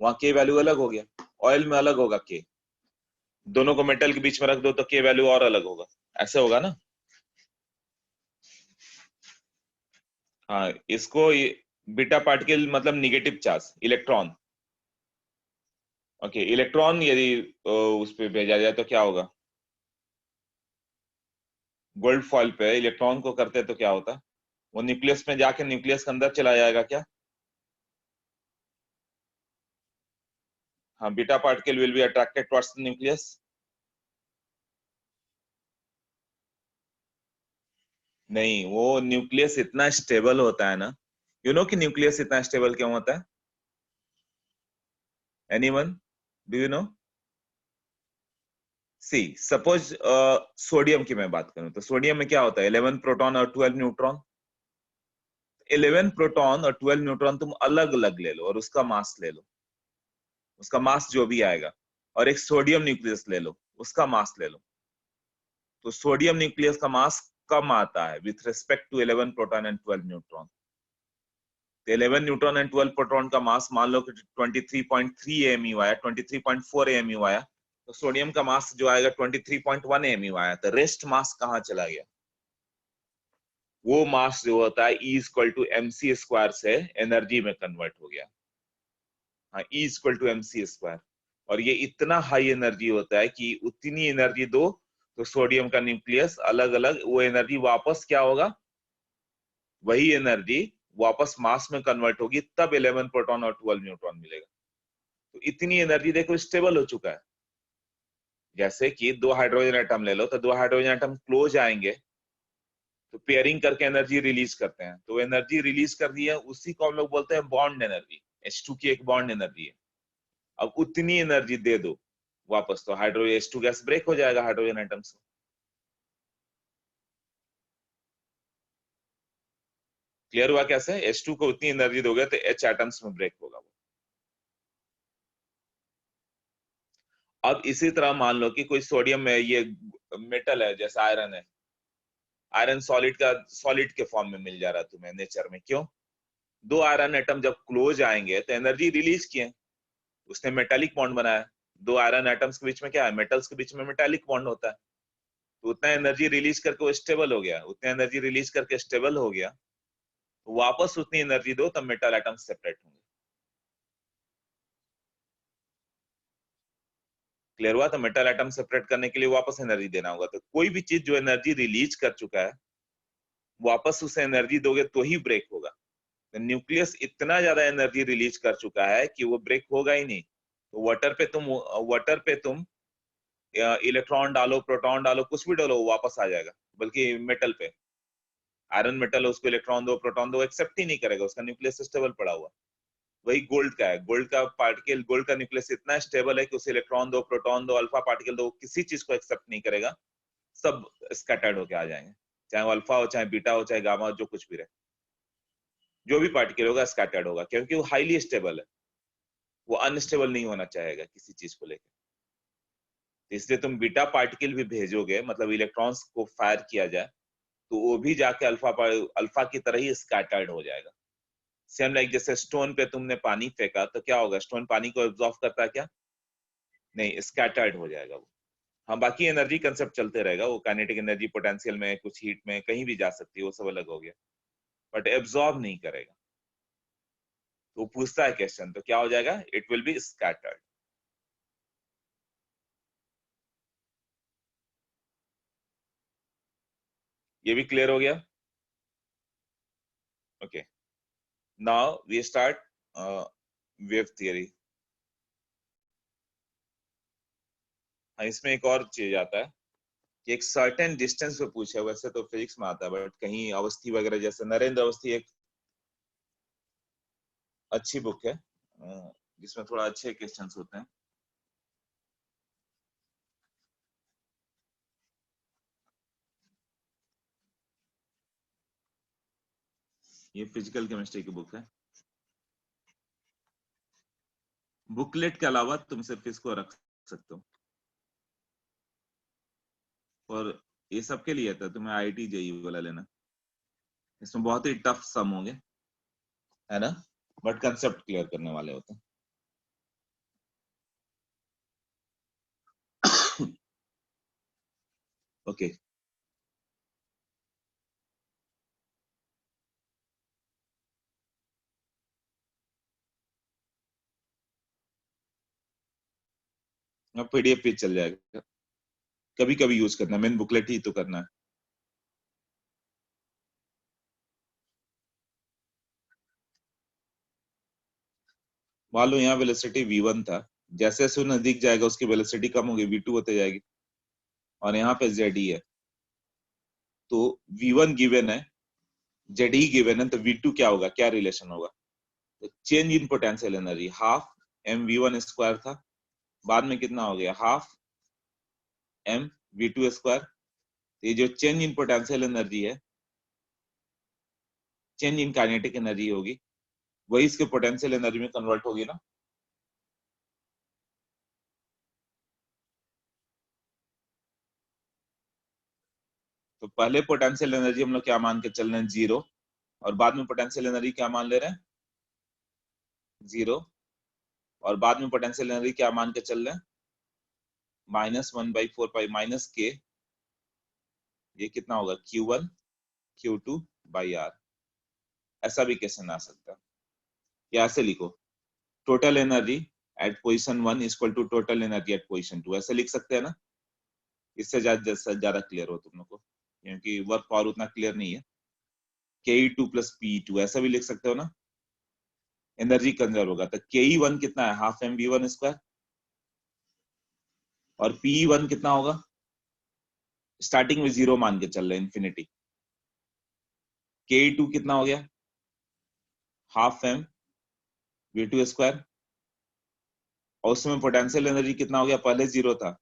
वहां के वैल्यू अलग हो गया, ऑयल में अलग होगा के, दोनों को मेटल के बीच में रख दो तो के वैल्यू और अलग होगा, ऐसे होगा ना। हाँ, इसको बीटा पार्टिकल मतलब negative charge electron. Okay, electron यदि उस पे भेजा जाए तो क्या होगा, गोल्ड फॉइल पे इलेक्ट्रॉन को करते तो क्या होता, वो न्यूक्लियस में जाके न्यूक्लियस के अंदर चला जाएगा क्या। हाँ, beta particle will be attracted towards the nucleus. नहीं, वो न्यूक्लियस इतना स्टेबल होता है ना, यू नो कि न्यूक्लियस इतना स्टेबल क्यों होता है, anyone, do you know. See suppose sodium की मैं बात करूं तो सोडियम में क्या होता है, 11 प्रोटॉन और 12 न्यूट्रॉन। 11 प्रोटॉन और 12 न्यूट्रॉन तुम अलग अलग ले लो और उसका मास ले लो, उसका मास जो भी आएगा, और एक सोडियम न्यूक्लियस ले लो, उसका मास ले लो, तो सोडियम न्यूक्लियस का मास कम आता है with respect to 11 proton and 12 neutron. तो 11 न्यूट्रॉन एंड 12 प्रोटॉन का मास मान लो कि 23.3 एमयू आया, 23.4 एमयू आया, तो सोडियम का मास जो आएगा 23.1 एमयू आया, तो रेस्ट मास कहाँ चला गया, वो मास जो होता है E equal to m c square से एनर्जी में कन्वर्ट हो गया। हाँ, E equal to m c square, और ये इतना हाई एनर्जी होता है कि उतनी एनर्जी दो तो सोडियम का न्यूक्लियस अलग अलग, वो एनर्जी वापस क्या होगा, वही एनर्जी वापस मास में कन्वर्ट होगी, तब 11 प्रोटॉन और 12 न्यूट्रॉन मिलेगा। तो इतनी एनर्जी देखो स्टेबल हो चुका है। जैसे कि दो हाइड्रोजन एटम ले लो, तो दो हाइड्रोजन एटम क्लोज आएंगे तो पेयरिंग करके एनर्जी रिलीज करते हैं, तो एनर्जी रिलीज कर दी है, उसी को हम लोग बोलते हैं बॉन्ड एनर्जी। H2 की एक बॉन्ड एनर्जी है। अब उतनी एनर्जी दे दो वापस, तो हाइड्रोजन H2 गैस ब्रेक हो जाएगा हाइड्रोजन एटम से। क्लियर हुआ कैसे, H2 को उतनी एनर्जी दोगे तो H एटम्स में ब्रेक होगा वो। अब इसी तरह मान लो कि कोई सोडियम में ये मेटल है, जैसे आयरन है, आयरन सॉलिड का सॉलिड के फॉर्म में मिल जा रहा है तुम्हें नेचर में, क्यों, दो आयरन एटम जब क्लोज आएंगे तो एनर्जी रिलीज किए, उसने मेटालिक बॉन्ड बनाया। दो आयरन एटम्स के बीच में क्या है, मेटल्स के बीच में मेटालिक बॉन्ड होता है, तो उतना एनर्जी रिलीज करके वो स्टेबल हो गया, उतना एनर्जी रिलीज करके स्टेबल हो गया, तो वापस उतनी एनर्जी दो तब मेटल एटम सेपरेट होंगे। क्लियर हुआ, तो मेटल एटम सेपरेट करने के लिए वापस एनर्जी देना होगा, तो कोई भी चीज जो एनर्जी रिलीज कर चुका है वापस उसे एनर्जी दोगे तो ही ब्रेक होगा। तो न्यूक्लियस इतना ज्यादा एनर्जी रिलीज कर चुका है कि वो ब्रेक होगा ही नहीं। तो वाटर पे तुम इलेक्ट्रॉन डालो, प्रोटॉन डालो, कुछ भी डालो, वो वापस आ जाएगा। बल्कि मेटल पे, आयरन मेटल है, उसको इलेक्ट्रॉन दो प्रोटॉन दो, एक्सेप्ट ही नहीं करेगा, उसका न्यूक्लियस स्टेबल पड़ा हुआ। वही गोल्ड का है, गोल्ड का पार्टिकल, गोल्ड का न्यूक्लियस इतना स्टेबल है कि उसे इलेक्ट्रॉन दो, प्रोटॉन दो, अल्फा पार्टिकल दो, किसी चीज को एक्सेप्ट नहीं करेगा, सब स्कैटर्ड होके आ जाएंगे, चाहे वो अल्फा हो, चाहे बीटा हो, चाहे गामा हो, जो कुछ भी रहे, जो भी पार्टिकल होगा स्कैटर्ड होगा, क्योंकि वो हाईली स्टेबल है, वो अनस्टेबल नहीं होना चाहेगा किसी चीज को लेकर। इसलिए तुम बीटा पार्टिकल भी भेजोगे, मतलब इलेक्ट्रॉन्स को फायर किया जाए, तो वो भी जाके अल्फा की तरह ही स्कैटर्ड हो जाएगा। सेम लाइक जैसे स्टोन पे तुमने पानी फेंका तो क्या होगा, स्टोन पानी को एब्जॉर्ब करता है क्या, नहीं, स्कैटर्ड हो जाएगा वो। हाँ, बाकी एनर्जी कंसेप्ट चलते रहेगा, वो काइनेटिक एनर्जी पोटेंशियल में, कुछ हीट में कहीं भी जा सकती है, वो सब अलग हो गया, बट एब्जॉर्ब नहीं करेगा। तो वो पूछता है क्वेश्चन, तो क्या हो जाएगा, इट विल बी स्कैटर्ड। ये भी क्लियर हो गया। Okay, now we start wave theory. इसमें एक और चीज आता है कि एक सर्टेन डिस्टेंस पे पूछा है, वैसे तो फिजिक्स में आता है, बट कहीं अवस्थी वगैरह, जैसे नरेंद्र अवस्थी एक अच्छी बुक है जिसमें थोड़ा अच्छे क्वेश्चंस होते हैं। ये फिजिकल केमिस्ट्री की बुक है। बुकलेट के अलावा तुम सिर्फ इसको रख सकते हो, और ये सबके लिए था, तुम्हें आईआईटी जेईई वाला लेना। इसमें बहुत ही टफ सम होंगे, है ना, बट कंसेप्ट क्लियर करने वाले होते हैं। ओके अब पीडीएफ पे चल जाएगा, कभी कभी यूज करना, मेन बुकलेट ही तो करना है। मान लो यहाँ वेलोसिटी v1 था, जैसे जैसे वो नजदीक जाएगा उसकी वेलोसिटी कम होगी, v2 होते जाएगी, और यहाँ पे z ही है, तो v1 गिवन है, z ही गिवन है, तो v2 क्या होगा, क्या रिलेशन होगा, तो change in potential energy half m v1 square था, बाद में कितना हो गया, हाफ m v2 स्क्वायर। ये जो चेंज इन पोटेंशियल एनर्जी है, चेंज इन काइनेटिक एनर्जी होगी, वही इसके पोटेंशियल एनर्जी में कन्वर्ट होगी ना। तो पहले पोटेंशियल एनर्जी हम लोग क्या मान के चल रहे हैं, 0, और बाद में पोटेंशियल एनर्जी क्या मान ले रहे हैं, 0, और बाद में पोटेंशियल एनर्जी क्या मान के चल रहे हैं, -1/4 माइनस के, ये कितना होगा, Q1 Q2 बाई R। ऐसा भी क्वेश्चन आ सकता है, या ऐसे लिखो, total energy at position 1 equal to total energy at position 2, ऐसे लिख सकते हैं ना, इससे ज्यादा क्लियर हो तुम लोग को, क्योंकि वर्क पावर उतना क्लियर नहीं है। Ke2 प्लस Pe2 ऐसा भी लिख सकते हो ना, एनर्जी कंजर्व होगा, तो Ke1 कितना है, हाफ mv1 स्क्वायर, और Pe1 कितना होगा, स्टार्टिंग में 0 मान के चल रहे इंफिनिटी, Ke2 कितना हो गया, हाफ m v2 स्क्वायर, और उसमें पोटेंशियल एनर्जी कितना हो गया, पहले 0 था,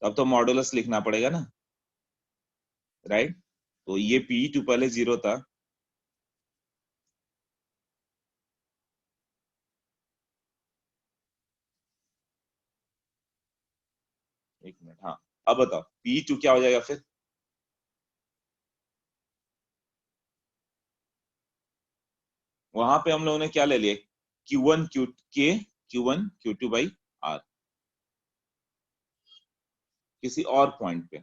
अब तो मॉडुलस लिखना पड़ेगा ना, राइट, तो ये Pe2 पहले 0 था, एक मिनट, हाँ अब बताओ Pe2 क्या हो जाएगा फिर, वहां पे हम लोगों ने क्या ले लिया, Q1 Q के Q1 Q2 बाई R, किसी और पॉइंट पे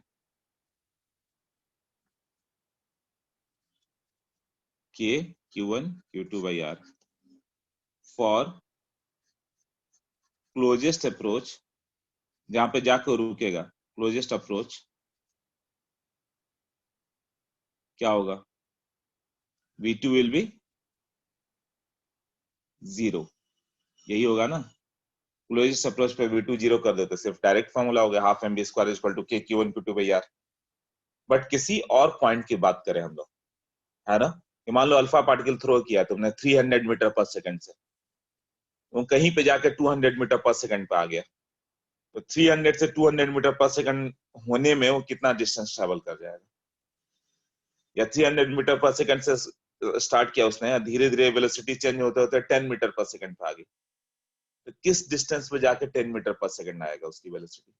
के Q1 Q2 by R for closest approach, जहां पे जाकर रुकेगा, क्लोजेस्ट अप्रोच क्या होगा, V2 विल बी 0, यही होगा ना, क्लोजेस्ट अप्रोच पे V2 0 कर देते, सिर्फ डायरेक्ट फॉर्मूला हो गया, half mv square equal to k Q1 Q2 by R। But किसी और पॉइंट की बात करें हम लोग, है ना, कि मान लो अल्फा पार्टिकल थ्रो किया तुमने 300 मीटर पर सेकंड से, वो कहीं पे जाके 200 मीटर पर सेकंड पे आ गया, तो 300 से 200 मीटर पर सेकंड होने में वो कितना डिस्टेंस ट्रेवल कर जाएगा, या 300 मीटर पर सेकंड से स्टार्ट किया उसने, धीरे धीरे वेलोसिटी चेंज होते होते 10 मीटर पर सेकंड पे आ गई, तो किस डिस्टेंस पे जाके 10 मीटर पर सेकंड आएगा उसकी वेलोसिटी,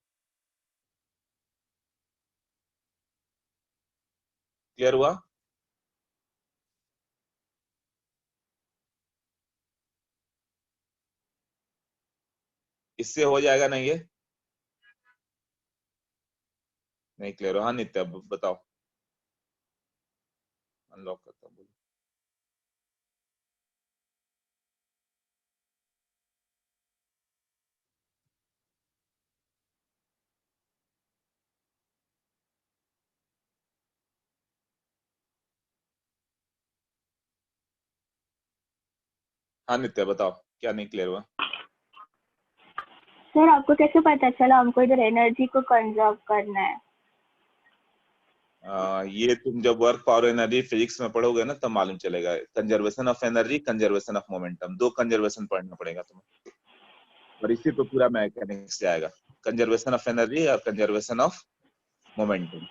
क्लियर हुआ। इससे हो जाएगा नहीं ये, नहीं क्लियर हो, हाँ नित्य अब बताओ, अनलॉक करता हूँ, हाँ नित्य बताओ क्या नहीं क्लियर हुआ। सर आपको कैसे पता चला हमको इधर एनर्जी को कंजर्व करना है? ये तुम जब वर्क पावर एनर्जी फिजिक्स में पढ़ोगे ना तब मालूम चलेगा, conservation of energy, conservation of momentum, दो कंजर्वेशन पढ़ना पड़ेगा तुम्हें, और इसी पे पूरा मैकेनिक्स जाएगा, कंजर्वेशन ऑफ एनर्जी और कंजर्वेशन ऑफ मोमेंटम।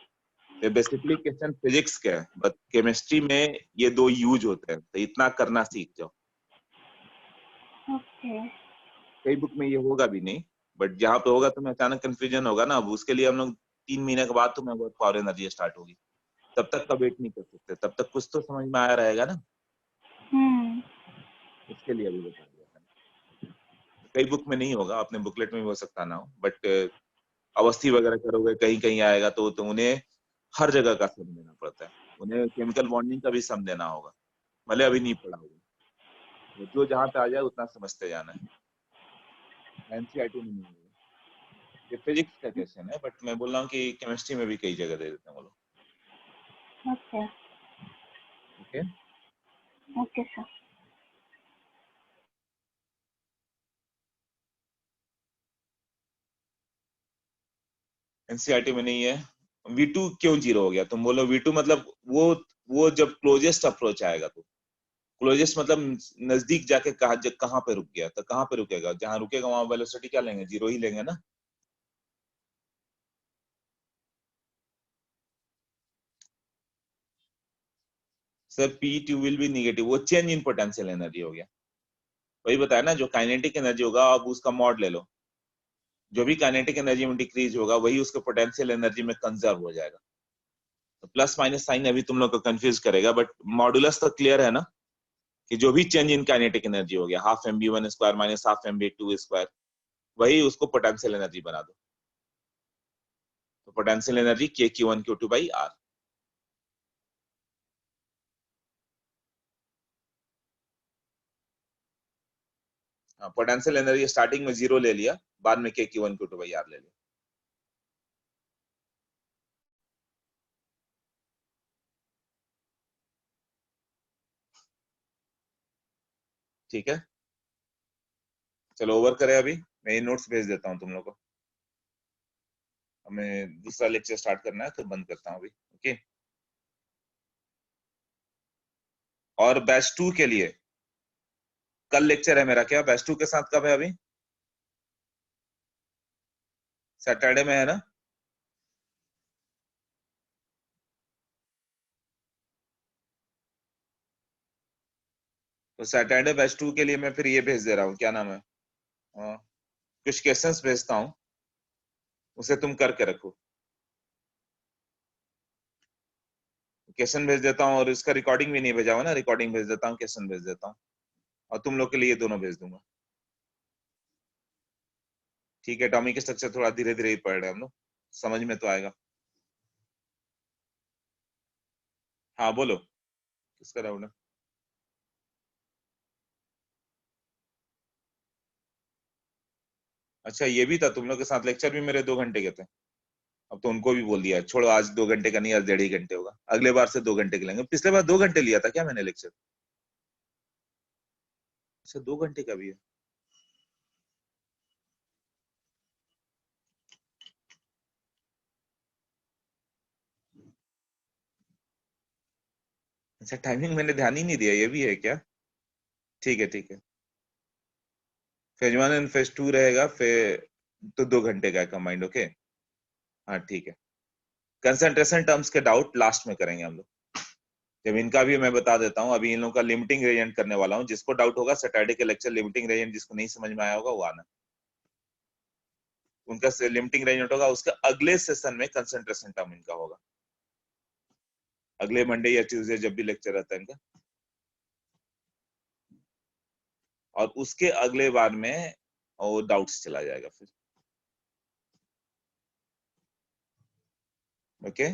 ये बेसिकली क्वेश्चन फिजिक्स के हैं, बट केमिस्ट्री में ये दो यूज होते हैं, तो इतना करना सीख जाओ। ओके कई बुक में ये होगा भी नहीं, बट जहाँ पे होगा तुम्हें अचानक कंफ्यूजन होगा ना, अब उसके लिए हम लोग 3 महीने के बाद तुम्हें वर्क पावर एनर्जी स्टार्ट होगी, तब तक का वेट नहीं कर सकते, तब तक कुछ तो समझ में आया रहेगा ना, इसके लिए अभी बता दिया था। कई बुक में नहीं होगा, अपने बुकलेट में भी हो सकता ना हो, बट अवस्थी वगैरह करोगे कहीं कहीं आएगा तो उन्हें हर जगह का सम देना पड़ता है, उन्हें केमिकल बॉन्डिंग का भी सम देना होगा, भले अभी नहीं पढ़ा होगा, जो जहां पे आ जाए उतना समझते जाना है, एनसीईआरटी में नहीं होगा। ये फिजिक्स का क्वेश्चन है, बट मैं बोल रहा हूँ कि केमिस्ट्री में भी कई जगह दे देते हैं वो लोग। Okay okay, okay sir. NCERT में नहीं है। V2 क्यों 0 हो गया? तुम बोलो V2 मतलब वो जब क्लोजेस्ट अप्रोच आएगा, तो क्लोजेस्ट मतलब नजदीक जाके कहाँ पे रुक गया, तो कहाँ पे रुकेगा, जहां रुकेगा वहां वेलोसिटी क्या लेंगे, 0 ही लेंगे ना। Sir P2 will be negative, वो चेंज इन पोटेंशियल एनर्जी हो गया, वही बताया ना, जो काइनेटिक एनर्जी होगा अब उसका मॉड ले लो, जो भी काइनेटिक एनर्जी में डिक्रीज होगा वही उसके पोटेंशियल एनर्जी में कंजर्व हो जाएगा। तो प्लस माइनस साइन अभी तुम लोग को कंफ्यूज करेगा, बट मॉडुलस तो क्लियर है ना, कि जो भी चेंज इन काइनेटिक एनर्जी हो गया, half mv1 square minus half mv2 square, वही उसको पोटेंशियल एनर्जी बना दो, तो potential energy kq1q2 by r। Potential energy starting में 0 ले लिया, बाद में kq1q2 बाई r ले लिया। ठीक है, चलो ओवर करें, अभी मैं ये नोट्स भेज देता हूँ तुम लोग को, हमें दूसरा लेक्चर स्टार्ट करना है तो बंद करता हूँ अभी। ओके, और बैच 2 के लिए कल लेक्चर है मेरा, क्या बैच 2 के साथ कब है? अभी सैटरडे में है ना? तो सैटरडे बैच 2 के लिए मैं फिर ये भेज दे रहा हूँ, क्या नाम है, कुछ क्वेश्चंस भेजता हूँ, उसे तुम करके रखो, क्वेश्चन भेज देता हूँ, और इसका रिकॉर्डिंग भी नहीं भेजा हुआ ना, रिकॉर्डिंग भेज देता हूँ, क्वेश्चन भेज देता हूँ, और तुम लोग के लिए दोनों भेज दूंगा। ठीक है, एटॉमिक स्ट्रक्चर थोड़ा धीरे धीरे ही पढ़ रहे हैं हम लोग, समझ में तो आएगा। हाँ बोलो, किसका डाउट है? अच्छा ये भी था, तुम लोग के साथ लेक्चर भी मेरे 2 घंटे के थे, अब तो उनको भी बोल दिया है, छोड़ो आज 2 घंटे का नहीं, आज 1.5 घंटे होगा, अगले बार से 2 घंटे के लेंगे, पिछले बार 2 घंटे लिया था क्या मैंने लेक्चर? अच्छा 2 घंटे का भी है। अच्छा टाइमिंग मैंने ध्यान ही नहीं दिया, ये भी है क्या? ठीक है ठीक है, फेज 1 एंड फेज 2 रहेगा, फिर तो 2 घंटे का कंबाइंड। ओके हाँ ठीक है, कंसंट्रेशन टर्म्स के डाउट लास्ट में करेंगे हम लोग, जब इनका भी मैं बता देता हूँ, अभी इन लोगों का लिमिटिंग रेजेंट करने वाला हूँ, जिसको डाउट होगा सैटरडे के लेक्चर लिमिटिंग रेजेंट जिसको नहीं समझ में आया होगा वो आना, उनका लिमिटिंग रेजेंट होगा, उसके अगले सेशन में कंसंट्रेशन टर्म इनका होगा, अगले मंडे या ट्यूसडे जब भी लेक्चर रहता है इनका, और उसके अगले बार में वो डाउट्स चला जाएगा फिर। ओके